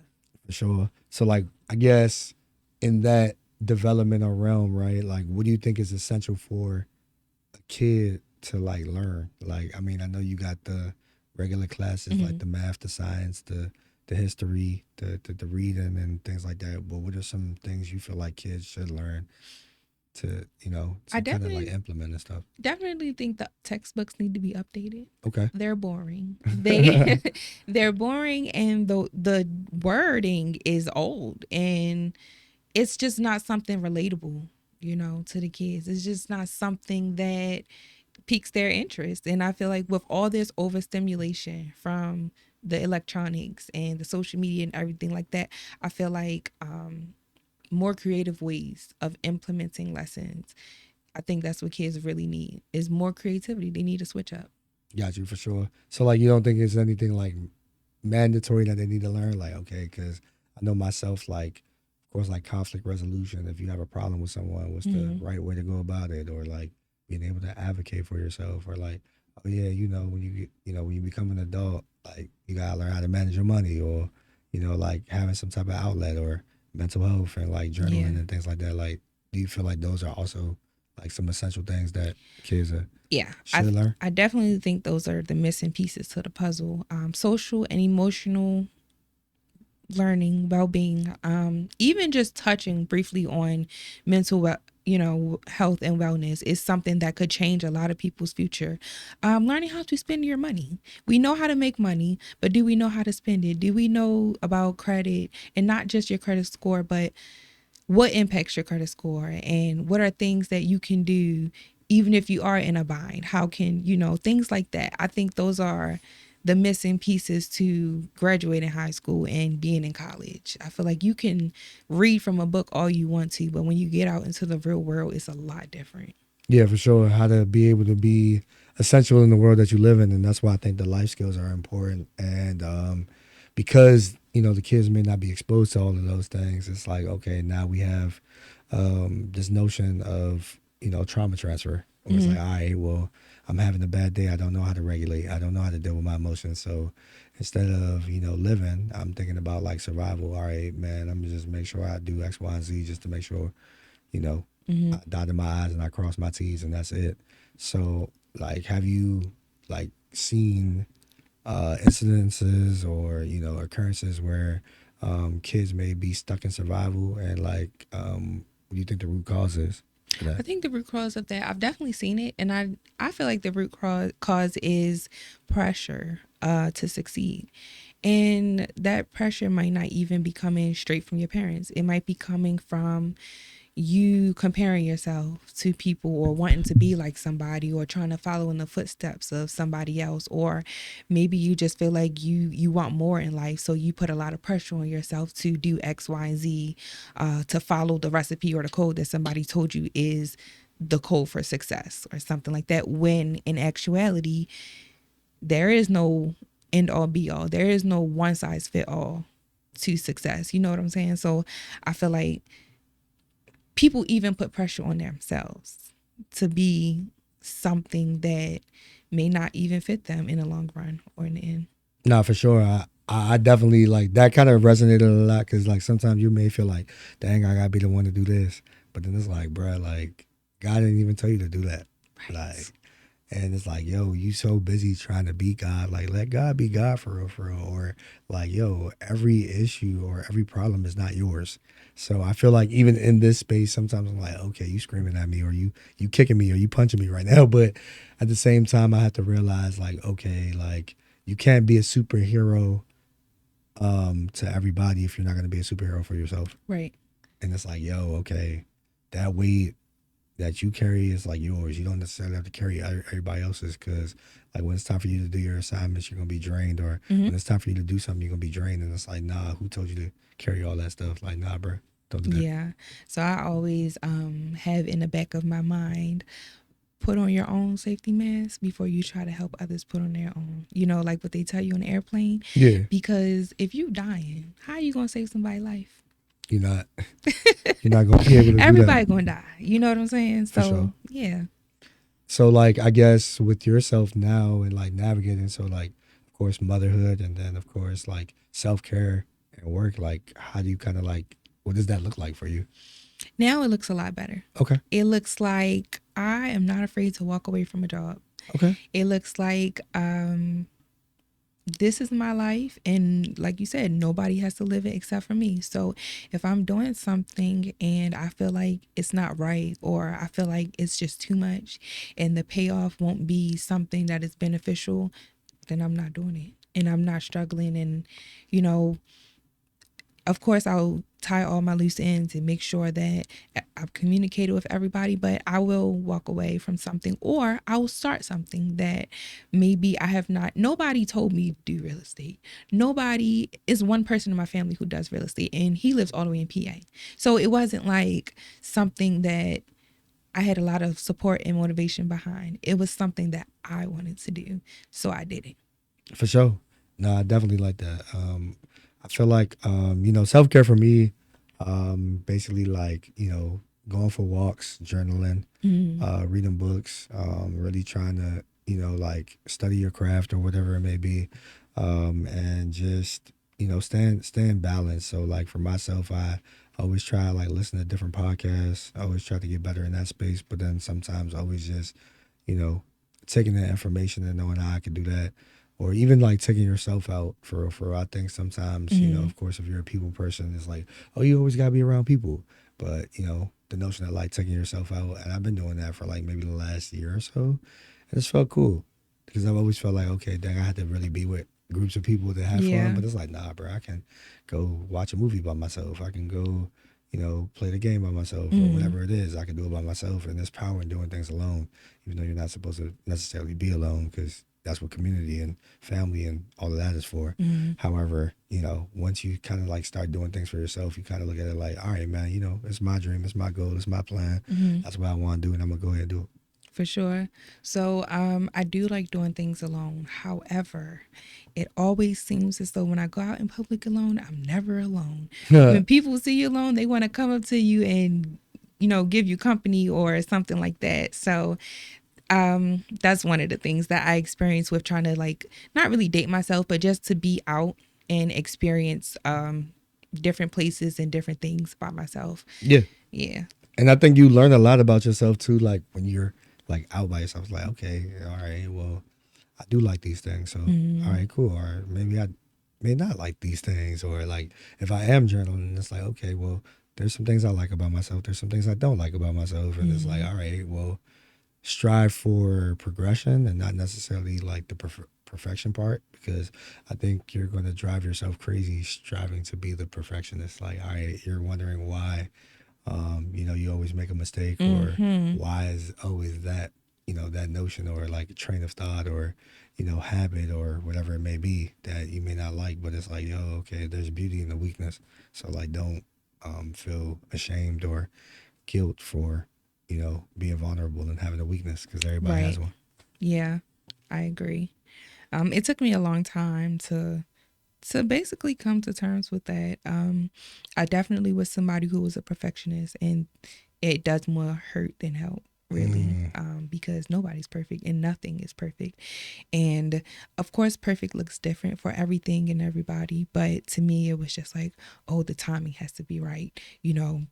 For sure. So like I guess in that developmental realm, right? Like what do you think is essential for a kid to like learn? Like I mean, I know you got the regular classes like the math, the science, the history, the reading and things like that. But what are some things you feel like kids should learn to, I to kind of like definitely implement and stuff? definitely think the textbooks need to be updated. Okay. They're boring. They they're boring, and the wording is old, and it's just not something relatable, to the kids. It's just not something that piques their interest. And I feel like with all this overstimulation from the electronics and the social media and everything like that, I feel like more creative ways of implementing lessons. I think that's what kids really need is more creativity. They need to switch up. Got you for sure. So like, you don't think it's anything like mandatory that they need to learn? Like, okay, because I know myself, like, of course, like conflict resolution. If you have a problem with someone, what's the right way to go about it? Or like being able to advocate for yourself, or like, oh yeah, when you get, when you become an adult, like you gotta learn how to manage your money, or like having some type of outlet, or mental health and like Yeah. journaling and things like that. Like, do you feel like those are also like some essential things that kids Yeah, should learn? I definitely think those are the missing pieces to the puzzle. Social and emotional learning, well-being, even just touching briefly on mental health and wellness is something that could change a lot of people's future. Learning how to spend your money. We know how to make money, but do we know how to spend it? Do we know about credit, and not just your credit score, but what impacts your credit score, and what are things that you can do even if you are in a bind? How can, things like that. I think those are the missing pieces to graduating high school and being in college. I feel like you can read from a book all you want to, but when you get out into the real world, it's a lot different. Yeah, for sure. How to be able to be essential in the world that you live in, and that's why I think the life skills are important. And because the kids may not be exposed to all of those things, it's like, okay, now we have this notion of trauma transfer, where it's like, all right, well, I'm having a bad day. I don't know how to regulate. I don't know how to deal with my emotions. So instead of living, I'm thinking about like survival. All right, man, I'm gonna just make sure I do X, Y, and Z just to make sure I dotted my I's and I crossed my T's, and that's it. So, like, have you like seen incidences or occurrences where kids may be stuck in survival, and like, what do you think the root cause is for I that? think the root cause of that, I've definitely seen it, and I feel like the root cause is pressure to succeed. And that pressure might not even be coming straight from your parents. It might be coming from you comparing yourself to people, or wanting to be like somebody, or trying to follow in the footsteps of somebody else. Or maybe you just feel like you want more in life, so you put a lot of pressure on yourself to do X, Y, and Z, to follow the recipe or the code that somebody told you is the code for success, or something like that, when in actuality there is no end all be all. There is no one size fit all to success. You know what I'm saying? So I feel like people even put pressure on themselves to be something that may not even fit them in the long run or in the end. No, for sure. I definitely like that kind of resonated a lot, because like sometimes you may feel like, dang, I gotta be the one to do this, but then it's like, bruh, like God didn't even tell you to do that. Right. Like, and it's like, yo, you so busy trying to be God. Like, let God be God for real, for real. Or like, yo, every issue or every problem is not yours. So I feel like even in this space, sometimes I'm like, okay, you screaming at me, or you kicking me, or you punching me right now. But at the same time, I have to realize, like, okay, like you can't be a superhero to everybody if you're not gonna be a superhero for yourself. Right. And it's like, yo, okay, that weight that you carry is like yours. You don't necessarily have to carry everybody else's, because like when it's time for you to do your assignments, you're gonna be drained, or when it's time for you to do something, you're gonna be drained. And it's like, nah, who told you to carry all that stuff? Like, nah, bro, don't do that. Yeah. So I always have in the back of my mind, put on your own safety mask before you try to help others put on their own. Like what they tell you on the airplane. Yeah, Because if you dying, how are you gonna save somebody's life? you're not gonna be able to Everybody do that. gonna die. You know what I'm saying? For So sure. yeah. So like, I guess with yourself now and like navigating, so like, of course, motherhood, and then of course like self-care and work, like how do you kind of like, what does that look like for you? Now it looks a lot better. Okay. It looks like I am not afraid to walk away from a job. Okay. It looks like this is my life, and like you said, nobody has to live it except for me. So if I'm doing something and I feel like it's not right, or I feel like it's just too much and the payoff won't be something that is beneficial, then I'm not doing it, and I'm not struggling. And you know, of course, I'll tie all my loose ends and make sure that I've communicated with everybody, but I will walk away from something, or I will start something that maybe I have not. Nobody told me to do real estate. Nobody is one person in my family who does real estate, and he lives all the way in PA. So it wasn't like something that I had a lot of support and motivation behind. It was something that I wanted to do. So I did it. For sure. No, I definitely like that. I feel like self care for me, basically like, going for walks, journaling, reading books, really trying to, like study your craft or whatever it may be. And just, staying balanced. So like for myself, I always try like listen to different podcasts. I always try to get better in that space, but then sometimes always just, you know, taking that information and knowing how I can do that, or even like taking yourself out for real. For real. I think sometimes, of course, if you're a people person, it's like, oh, you always gotta be around people. But the notion of like taking yourself out, and I've been doing that for like maybe the last year or so, and it's felt cool because I've always felt like, okay, dang, I had to really be with groups of people that have Yeah. fun. But it's like, nah, bro, I can go watch a movie by myself. I can go, play the game by myself, or whatever it is. I can do it by myself, and there's power in doing things alone, even though you're not supposed to necessarily be alone, because that's what community and family and all of that is for. However, once you kind of like start doing things for yourself, you kind of look at it like, all right, man, it's my dream, it's my goal, it's my plan. That's what I want to do, and I'm gonna go ahead and do it. For sure. So I do like doing things alone. However, it always seems as though when I go out in public alone, I'm never alone. When people see you alone, they want to come up to you and, give you company or something like that. So that's one of the things that I experience with trying to like not really date myself, but just to be out and experience different places and different things by myself. Yeah. Yeah. And I think you learn a lot about yourself too, like when you're like out by yourself. It's like, okay, all right, well, I do like these things, so all right, cool. Or maybe I may not like these things, or like if I am journaling, it's like, okay, well, there's some things I like about myself. There's some things I don't like about myself, and it's like, all right, well, strive for progression and not necessarily like the perfection part, because I think you're going to drive yourself crazy striving to be the perfectionist. Like, all right, you're wondering why you always make a mistake, or why is always that, that notion or like train of thought or, habit or whatever it may be that you may not like, but it's like, yo, okay, there's beauty in the weakness. So like, don't feel ashamed or guilt for, being vulnerable and having a weakness, because everybody Right. has one. Yeah, I agree. It took me a long time to basically come to terms with that. I definitely was somebody who was a perfectionist, and it does more hurt than help, really, because nobody's perfect and nothing is perfect. And of course, perfect looks different for everything and everybody. But to me, it was just like, oh, the timing has to be right.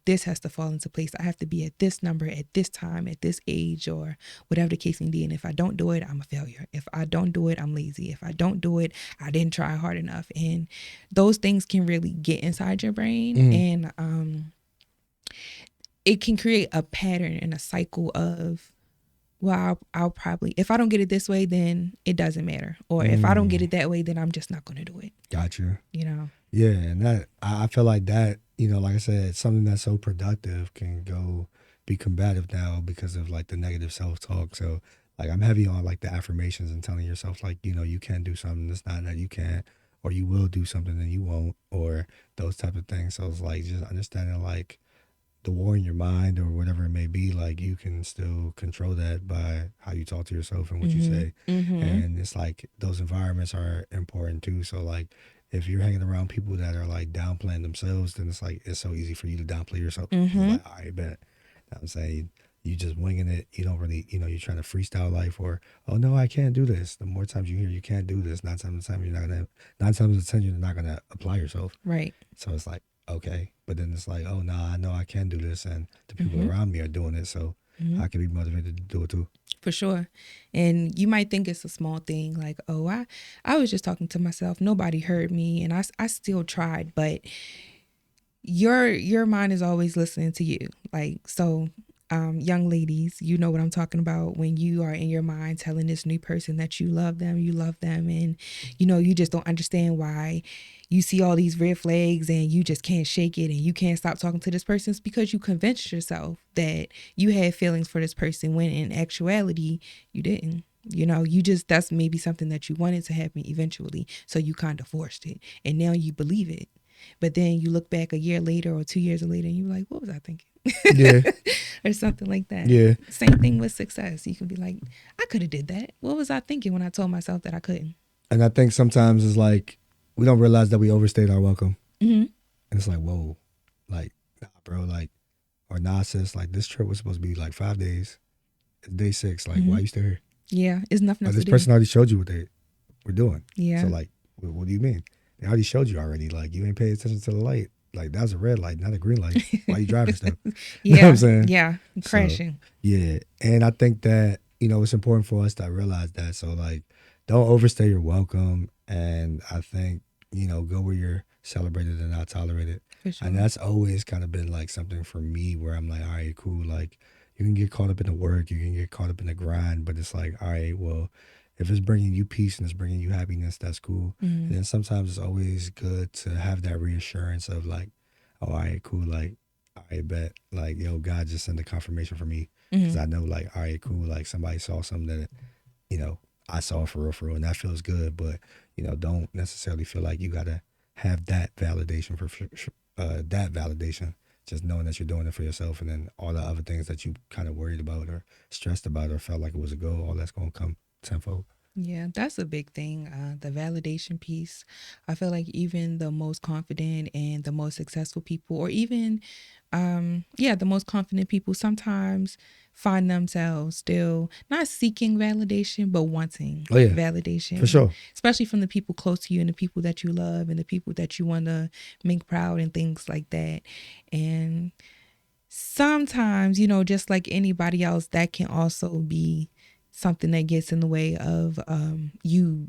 This has to fall into place. I have to be at this number at this time, at this age, or whatever the case may be. And if I don't do it, I'm a failure. If I don't do it, I'm lazy. If I don't do it, I didn't try hard enough. And those things can really get inside your brain. And it can create a pattern and a cycle of, well, I'll probably, if I don't get it this way, then it doesn't matter. Or if I don't get it that way, then I'm just not going to do it. Gotcha. Yeah. And that, I feel like that, like I said, something that's so productive can go be combative now because of like the negative self-talk. So like I'm heavy on like the affirmations and telling yourself like, you can do something. It's not that you can't, or you will do something and you won't, or those type of things. So it's like just understanding like the war in your mind or whatever it may be, like you can still control that by how you talk to yourself and what you say. And it's like those environments are important too. So like if you're hanging around people that are like downplaying themselves, then it's like it's so easy for you to downplay yourself. It's like, all right, bet. I'm saying you just winging it. You don't really, you're trying to freestyle life, or oh no, I can't do this. The more times you hear you can't do this, 9 times out of 10 you're not gonna. 9 times out of 10 you're not gonna apply yourself. Right. So it's like, okay, but then it's like, oh no, I know I can do this, and the people around me are doing it, so I can be motivated to do it too. For sure. And you might think it's a small thing like, oh, I was just talking to myself. Nobody heard me and I still tried, but your mind is always listening to you. Like, so young ladies, you know what I'm talking about when you are in your mind telling this new person that you love them, and you just don't understand why you see all these red flags and you just can't shake it and you can't stop talking to this person. It's because you convinced yourself that you had feelings for this person when in actuality you didn't. That's maybe something that you wanted to happen eventually, so you kind of forced it and now you believe it. But then you look back a year later or 2 years later and you're like, what was I thinking? Yeah. Or something like that. Yeah. Same thing with success. You can be like, I could have did that. What was I thinking when I told myself that I couldn't? And I think sometimes it's like we don't realize that we overstayed our welcome. Mm-hmm. And it's like, whoa, like, nah, bro, like, or nah, sis, like, this trip was supposed to be like 5 days. It's day 6. Like, why you still here? Yeah, it's nothing else This to person do. already showed you what they were doing. Yeah. So, like, what do you mean? They already showed you already. Like, you ain't paying attention to the light. Like, that was a red light, not a green light. Why you driving stuff? You know what I'm saying? Yeah, crashing. So, yeah. And I think that, it's important for us to realize that. So, like, don't overstay your welcome. And I think, go where you're celebrated and not tolerated. For sure. And that's always kind of been like something for me where I'm like, all right, cool. Like, you can get caught up in the work, you can get caught up in the grind, but it's like, all right, well, if it's bringing you peace and it's bringing you happiness, that's cool. And then sometimes it's always good to have that reassurance of like, oh, all right, cool. Like, all right, bet. Like, yo, God just sent a confirmation for me. Because I know, like, all right, cool. Like, somebody saw something that, I saw for real, and that feels good. But, don't necessarily feel like you got to have that validation for that validation. Just knowing that you're doing it for yourself, and then all the other things that you kind of worried about or stressed about or felt like it was a goal, all that's going to come tenfold. Yeah, that's a big thing. The validation piece. I feel like even the most confident and the most successful people, or even, the most confident people sometimes find themselves still not seeking validation, but wanting validation. For sure. Especially from the people close to you and the people that you love and the people that you want to make proud and things like that. And sometimes, just like anybody else, that can also be something that gets in the way of you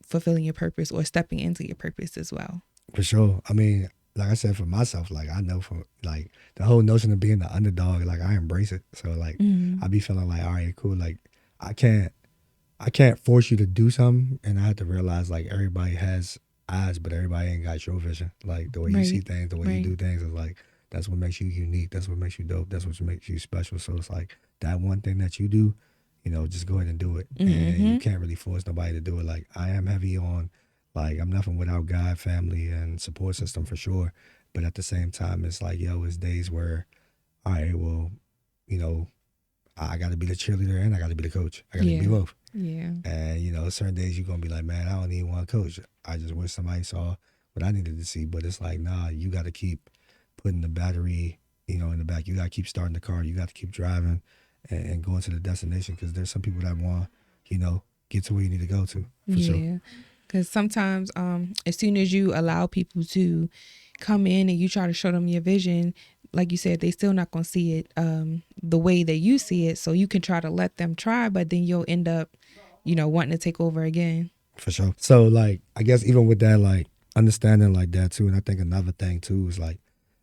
fulfilling your purpose or stepping into your purpose as well. For sure. I mean, like I said, for myself, like I know for like the whole notion of being the underdog, like I embrace it. So like I be feeling like, all right, cool. Like I can't force you to do something, and I have to realize like everybody has eyes, but everybody ain't got your vision. Like the way you see things, the way you do things is like that's what makes you unique. That's what makes you dope. That's what makes you special. So it's like that one thing that you do, just go ahead and do it. And you can't really force nobody to do it. Like I am heavy on, like I'm nothing without God, family, and support system for sure. But at the same time, it's like, yo, it's days where, all right, well, I got to be the cheerleader and I got to be the coach. I got to be both. Yeah. And, certain days you're going to be like, man, I don't even want to coach. I just wish somebody saw what I needed to see. But it's like, nah, you got to keep putting the battery, in the back. You got to keep starting the car. You got to keep driving and going to the destination, because there's some people that want, get to where you need to go to. For sure. Because sometimes as soon as you allow people to come in and you try to show them your vision, like you said, they still not going to see it the way that you see it. So you can try to let them try, but then you'll end up, wanting to take over again. For sure. So like, I guess even with that, like understanding like that too. And I think another thing too is like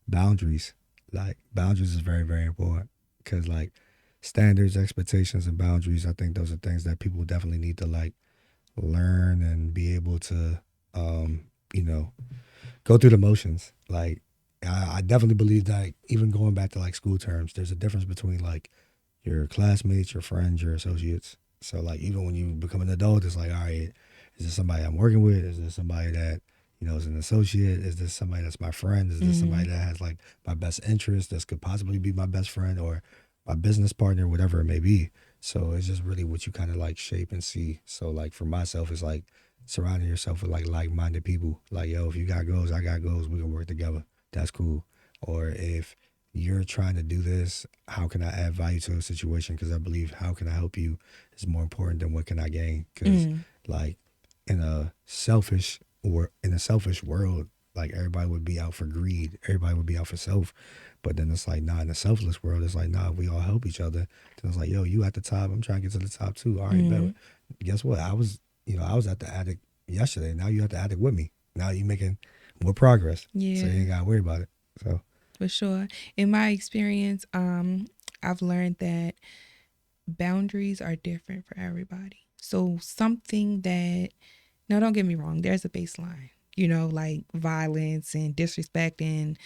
boundaries. Like boundaries is very, very important, because like standards, expectations, and boundaries, I think those are things that people definitely need to like learn and be able to, go through the motions. Like, I definitely believe that even going back to like school terms, there's a difference between like your classmates, your friends, your associates. So like even when you become an adult, it's like, all right, is this somebody I'm working with? Is this somebody that, is an associate? Is this somebody that's my friend? Is this somebody that has like my best interest? This could possibly be my best friend or my business partner, whatever it may be. So it's just really what you kind of like shape and see. So like for myself, it's like surrounding yourself with like-minded people. Like, yo, if you got goals, I got goals. We can work together. That's cool. Or if you're trying to do this, how can I add value to a situation? Because I believe how can I help you is more important than what can I gain. Because like in a selfish world, like everybody would be out for greed, everybody would be out for self. But then it's like, nah, in the selfless world, it's like, nah, we all help each other. Then it's like, yo, you at the top, I'm trying to get to the top too. All right, bet. Guess what? I was at the attic yesterday. Now you at the attic with me. Now you making more progress. Yeah. So you ain't gotta worry about it. So For sure. In my experience, I've learned that boundaries are different for everybody. So something that, now don't get me wrong, there's a baseline, like violence and disrespect and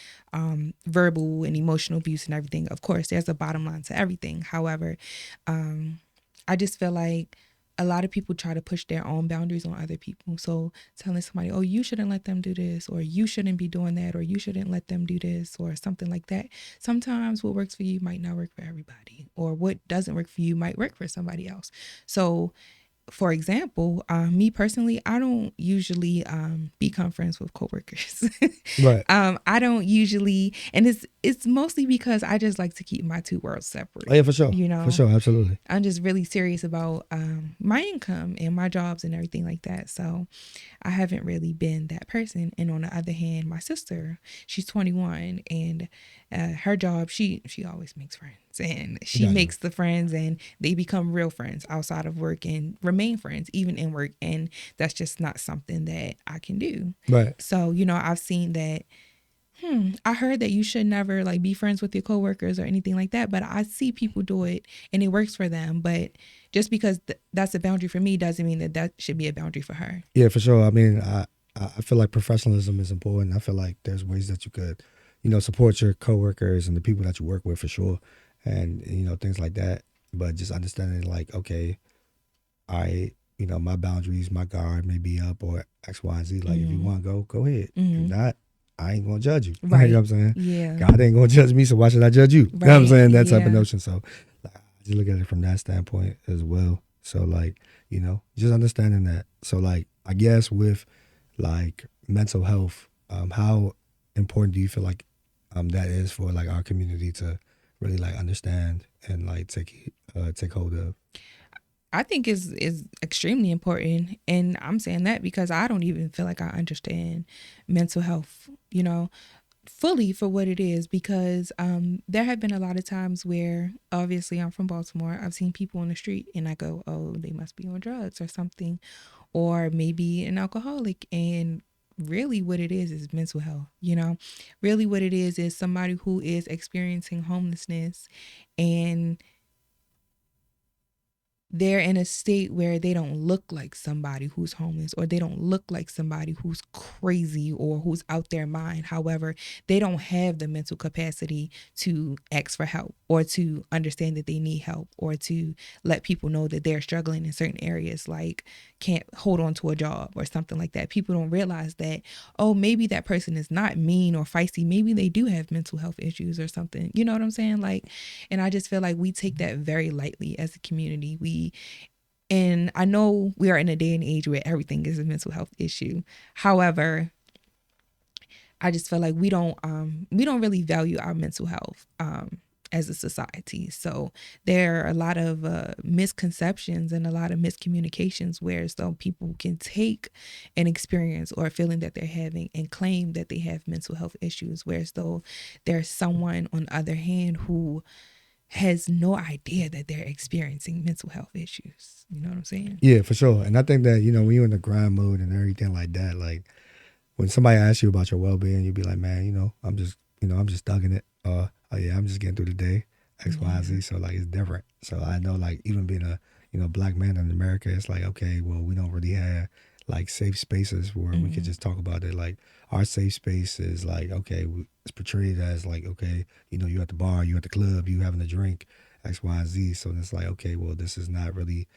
verbal and emotional abuse and everything. Of course, there's a bottom line to everything. However, I just feel like a lot of people try to push their own boundaries on other people. So telling somebody, oh, you shouldn't let them do this, or you shouldn't be doing that, or you shouldn't let them do this, or something like that. Sometimes what works for you might not work for everybody, or what doesn't work for you might work for somebody else. So for example, me personally, I don't usually become friends with coworkers. right. I don't usually, and it's mostly because I just like to keep my two worlds separate. Oh yeah, for sure. For sure, absolutely. I'm just really serious about my income and my jobs and everything like that. So I haven't really been that person. And on the other hand, my sister, she's 21, and her job, she always makes friends, and she makes the friends, and they become real friends outside of work and remain friends even in work. And that's just not something that I can do. Right. So, I've seen that. I heard that you should never like be friends with your coworkers or anything like that, but I see people do it and it works for them. But just because that's a boundary for me doesn't mean that should be a boundary for her. Yeah, for sure. I mean, I feel like professionalism is important. I feel like there's ways that you could, support your coworkers and the people that you work with for sure, and things like that. But just understanding like, okay, my boundaries, my guard may be up or X, Y, and Z. Like if you want to go ahead. If not, I ain't gonna judge you. Right. You know what I'm saying? Yeah. God ain't gonna judge me, so why should I judge you? Right. You know what I'm saying? That type of notion. So like, I just look at it from that standpoint as well. So like, just understanding that. So like, I guess with like mental health, how important do you feel like that is for like our community to really like understand and like take hold of? I think is extremely important, and I'm saying that because I don't even feel like I understand mental health, fully for what it is, because there have been a lot of times where, obviously I'm from Baltimore, I've seen people on the street and I go, oh, they must be on drugs or something, or maybe an alcoholic, and really what it is mental health. Really what it is somebody who is experiencing homelessness, and they're in a state where they don't look like somebody who's homeless, or they don't look like somebody who's crazy or who's out their mind. However, they don't have the mental capacity to ask for help, or to understand that they need help, or to let people know that they're struggling in certain areas, like can't hold on to a job or something like that. People don't realize that, oh, maybe that person is not mean or feisty. Maybe they do have mental health issues or something. You know what I'm saying? Like, and I just feel like we take that very lightly as a community. And I know we are in a day and age where everything is a mental health issue. However, I just feel like we don't really value our mental health as a society. So there are a lot of misconceptions and a lot of miscommunications where so people can take an experience or a feeling that they're having and claim that they have mental health issues, whereas though there's someone on the other hand who has no idea that they're experiencing mental health issues. You know what I'm saying? Yeah, for sure. And I think that, when you're in the grind mode and everything like that, like when somebody asks you about your well-being, you'd be like, man, I'm just thugging it. Oh yeah, I'm just getting through the day, X, Y, Z. So like, it's different. So I know like even being a, black man in America, it's like, okay, well, we don't really have like safe spaces where we could just talk about it. Like our safe space is like, okay, it's portrayed as like, okay, you at the bar, you at the club, you having a drink, X, Y, and Z. So it's like, okay, well, this is not really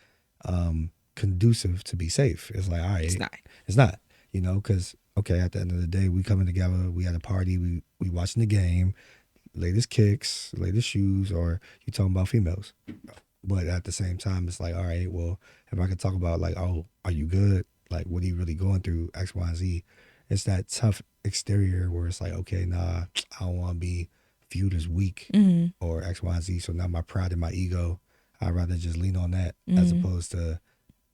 conducive to be safe. It's like, all right, it's not, because okay, at the end of the day, we coming together, we at a party, we watching the game, latest kicks, latest shoes, or you talking about females. But at the same time, it's like, all right, well, if I could talk about like, oh, are you good? Like, what are you really going through? X, Y, and Z. It's that tough exterior where it's like, okay, nah, I don't want to be viewed as weak or X, Y, and Z. So now my pride and my ego, I'd rather just lean on that as opposed to,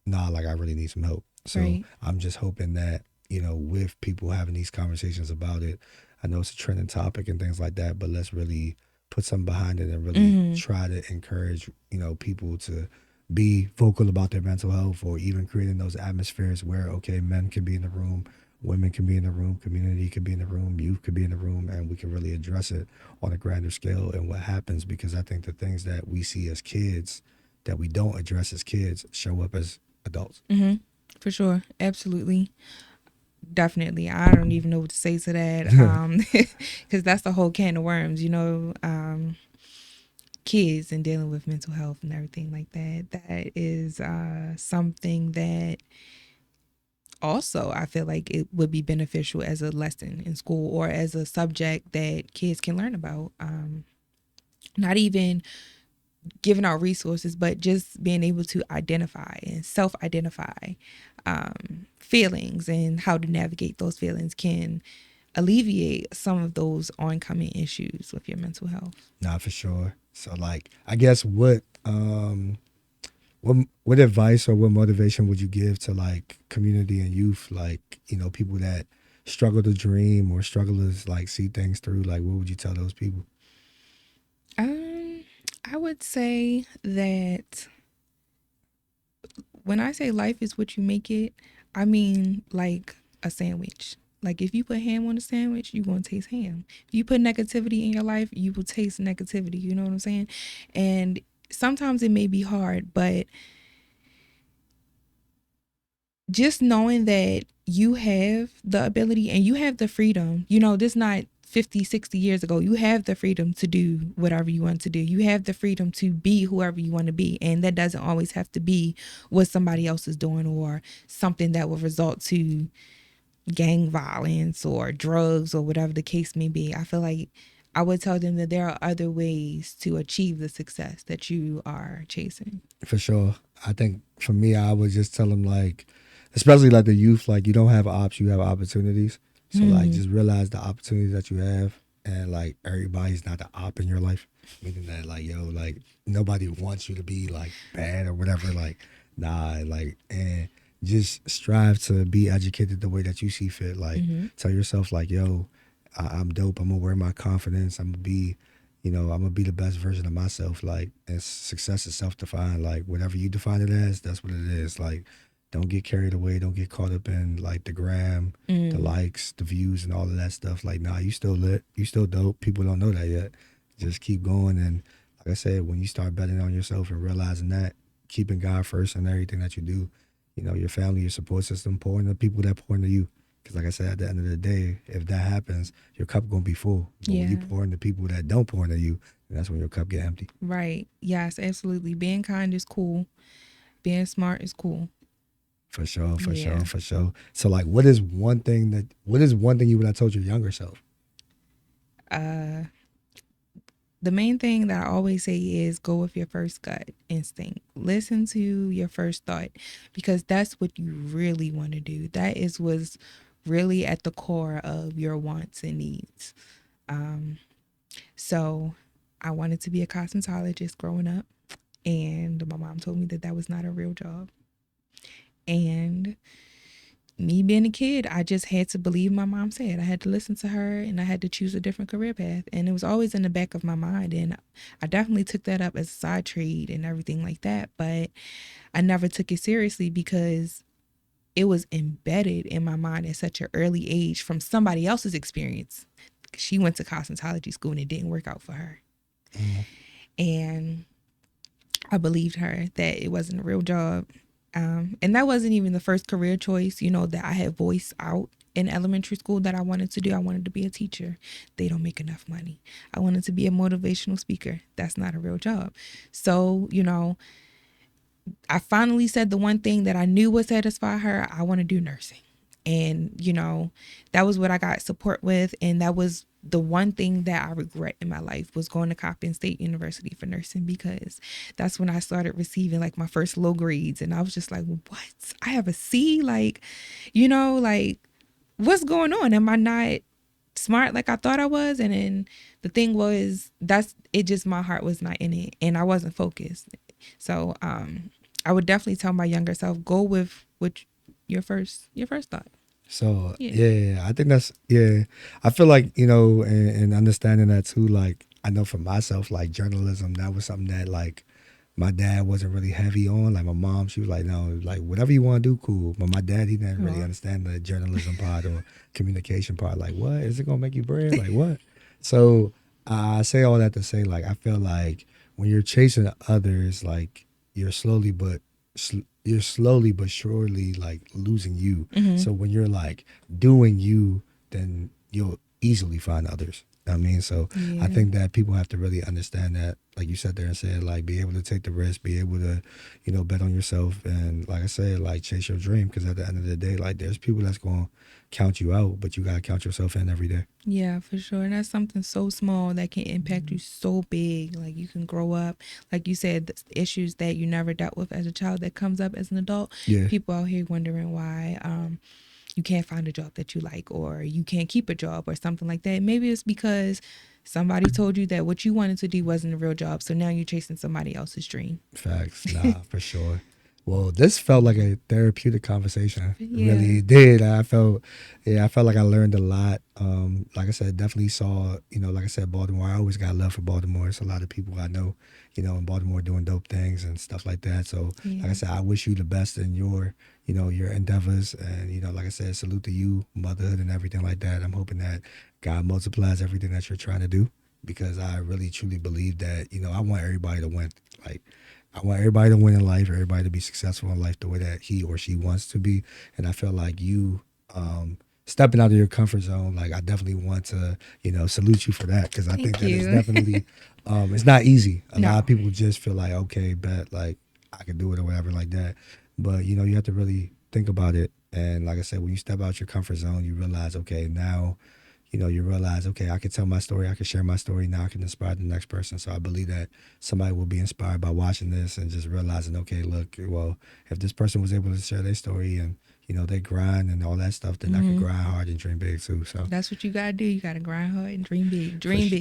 nah, like I really need some help. So I'm just hoping that, with people having these conversations about it. I know it's a trending topic and things like that, but let's really put something behind it and really try to encourage, people to be vocal about their mental health, or even creating those atmospheres where, okay, men can be in the room, women can be in the room, community can be in the room, youth could be in the room, and we can really address it on a grander scale and what happens. Because I think the things that we see as kids that we don't address as kids show up as adults. For sure. Absolutely. Definitely. I don't even know what to say to that. Because that's the whole can of worms, kids and dealing with mental health and everything like that. That is something that also I feel like it would be beneficial as a lesson in school, or as a subject that kids can learn about. Not even giving out resources, but just being able to identify and self-identify feelings, and how to navigate those feelings can alleviate some of those oncoming issues with your mental health. Nah, for sure. So, like, I guess what advice or what motivation would you give to, like, community and youth, like, people that struggle to dream or struggle to, like, see things through? Like, what would you tell those people? I would say that when I say life is what you make it, I mean like a sandwich. Like, if you put ham on a sandwich, you're going to taste ham. If you put negativity in your life, you will taste negativity. You know what I'm saying? And sometimes it may be hard, but just knowing that you have the ability and you have the freedom, this not 50, 60 years ago, you have the freedom to do whatever you want to do. You have the freedom to be whoever you want to be. And that doesn't always have to be what somebody else is doing, or something that will result to gang violence or drugs, or whatever the case may be. I feel like I would tell them that there are other ways to achieve the success that you are chasing. For sure. I think for me, I would just tell them, like, especially like the youth, like, you don't have ops, you have opportunities. So like, just realize the opportunities that you have, and like, everybody's not the op in your life. Meaning that, like, like, nobody wants you to be like bad or whatever. Like, nah, like, and just strive to be educated the way that you see fit. Like, tell yourself, like, I'm dope. I'm gonna wear my confidence. I'm gonna be, I'm gonna be the best version of myself. Like, and success is self-defined. Like, whatever you define it as, that's what it is. Like, don't get carried away. Don't get caught up in, like, the gram, the likes, the views, and all of that stuff. Like, nah, you still lit. You still dope. People don't know that yet. Just keep going. And like I said, when you start betting on yourself and realizing that, keeping God first in everything that you do, your family, your support system, pouring the people that pour into you. Because like I said, at the end of the day, if that happens, your cup going to be full. But when you pour into people that don't pour into you, that's when your cup get empty. Right. Yes, absolutely. Being kind is cool. Being smart is cool. For sure. So, like, what is one thing you would have told your younger self? The main thing that I always say is go with your first gut instinct. Listen to your first thought, because that's what you really want to do. That is what's really at the core of your wants and needs. So I wanted to be a cosmetologist growing up, and my mom told me that was not a real job. And me being a kid, I just had to believe my mom said. I had to listen to her, and I had to choose a different career path. And it was always in the back of my mind. And I definitely took that up as a side trade and everything like that. But I never took it seriously, because it was embedded in my mind at such an early age from somebody else's experience. She went to cosmetology school and it didn't work out for her. And I believed her that it wasn't a real job. And that wasn't even the first career choice, that I had voiced out in elementary school that I wanted to do. I wanted to be a teacher. They don't make enough money. I wanted to be a motivational speaker. That's not a real job. So, I finally said the one thing that I knew would satisfy her. I want to do nursing. And, that was what I got support with. And that was the one thing that I regret in my life, was going to Coppin State University for nursing, because that's when I started receiving like my first low grades. And I was just like, what? I have a C? Like, like, what's going on? Am I not smart like I thought I was? And then the thing was, my heart was not in it, and I wasn't focused. So I would definitely tell my younger self, go with your first thought. So Yeah. yeah, I think that's yeah. I feel like and understanding that too. Like I know for myself, like journalism, that was something that like my dad wasn't really heavy on. Like my mom, she was like, no, like whatever you want to do, cool. But my dad, he didn't really Oh, understand the journalism part or communication part. Like, what is it gonna make you bread? Like what? So I say all that to say, like, I feel like when you're chasing others, like you're slowly but surely like losing you. hmm. So when you're like doing you, then you'll easily find others. I mean, so I Yeah. think that people have to really understand that, like you said there and said, like be able to take the risk, be able to, bet on yourself, and like I said, like chase your dream. Because at the end of the day, like there's people that's gonna count you out, but you gotta count yourself in every day. Yeah, for sure. And that's something so small that can impact you so big. Like you can grow up, like you said, the issues that you never dealt with as a child that comes up as an adult. Yeah, People out here wondering why you can't find a job that you like, or you can't keep a job or something like that. Maybe it's because somebody told you that what you wanted to do wasn't a real job. So now you're chasing somebody else's dream. facts. Nah, for sure. Well, this felt like a therapeutic conversation. It Yeah. really did. I felt like I learned a lot. Like I said, definitely saw, like I said, Baltimore. I always got love for Baltimore. It's a lot of people I know, in Baltimore doing dope things and stuff like that. So, like I Yeah. said, I wish you the best in your endeavors. And, like I said, salute to you, motherhood and everything like that. I'm hoping that God multiplies everything that you're trying to do, because I really truly believe that, I want everybody to win. Like, I want everybody to win in life, everybody to be successful in life the way that he or she wants to be. And I feel like you stepping out of your comfort zone, like I definitely want to, salute you for that, because I think Thank that is you. definitely, it's not easy. A lot No. of people just feel like, okay, bet, like I can do it or whatever like that. But, you have to really think about it. And like I said, when you step out your comfort zone, you realize, okay, now you realize, okay, I can tell my story, I can share my story, now I can inspire the next person. So I believe that somebody will be inspired by watching this and just realizing, okay, look, well, if this person was able to share their story and, they grind and all that stuff, then I could Hmm. grind hard and dream big too. So That's what you got to do. You got to grind hard and dream big. for, Dream for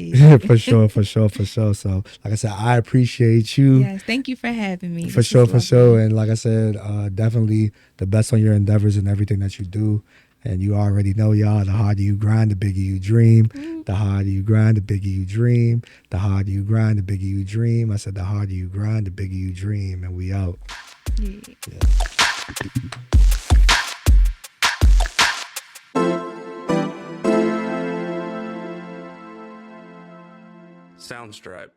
big. sure, for sure, for sure. So like I said, I appreciate you. Yes. Thank you for having me. For This sure, was for sure. lovely. And like I said, definitely the best on your endeavors and everything that you do. And you already know, y'all, the harder you grind, the bigger you dream. Ooh. The harder you grind, the bigger you dream. The harder you grind, the bigger you dream. I said, the harder you grind, the bigger you dream. And we out. Yeah. Soundstripe.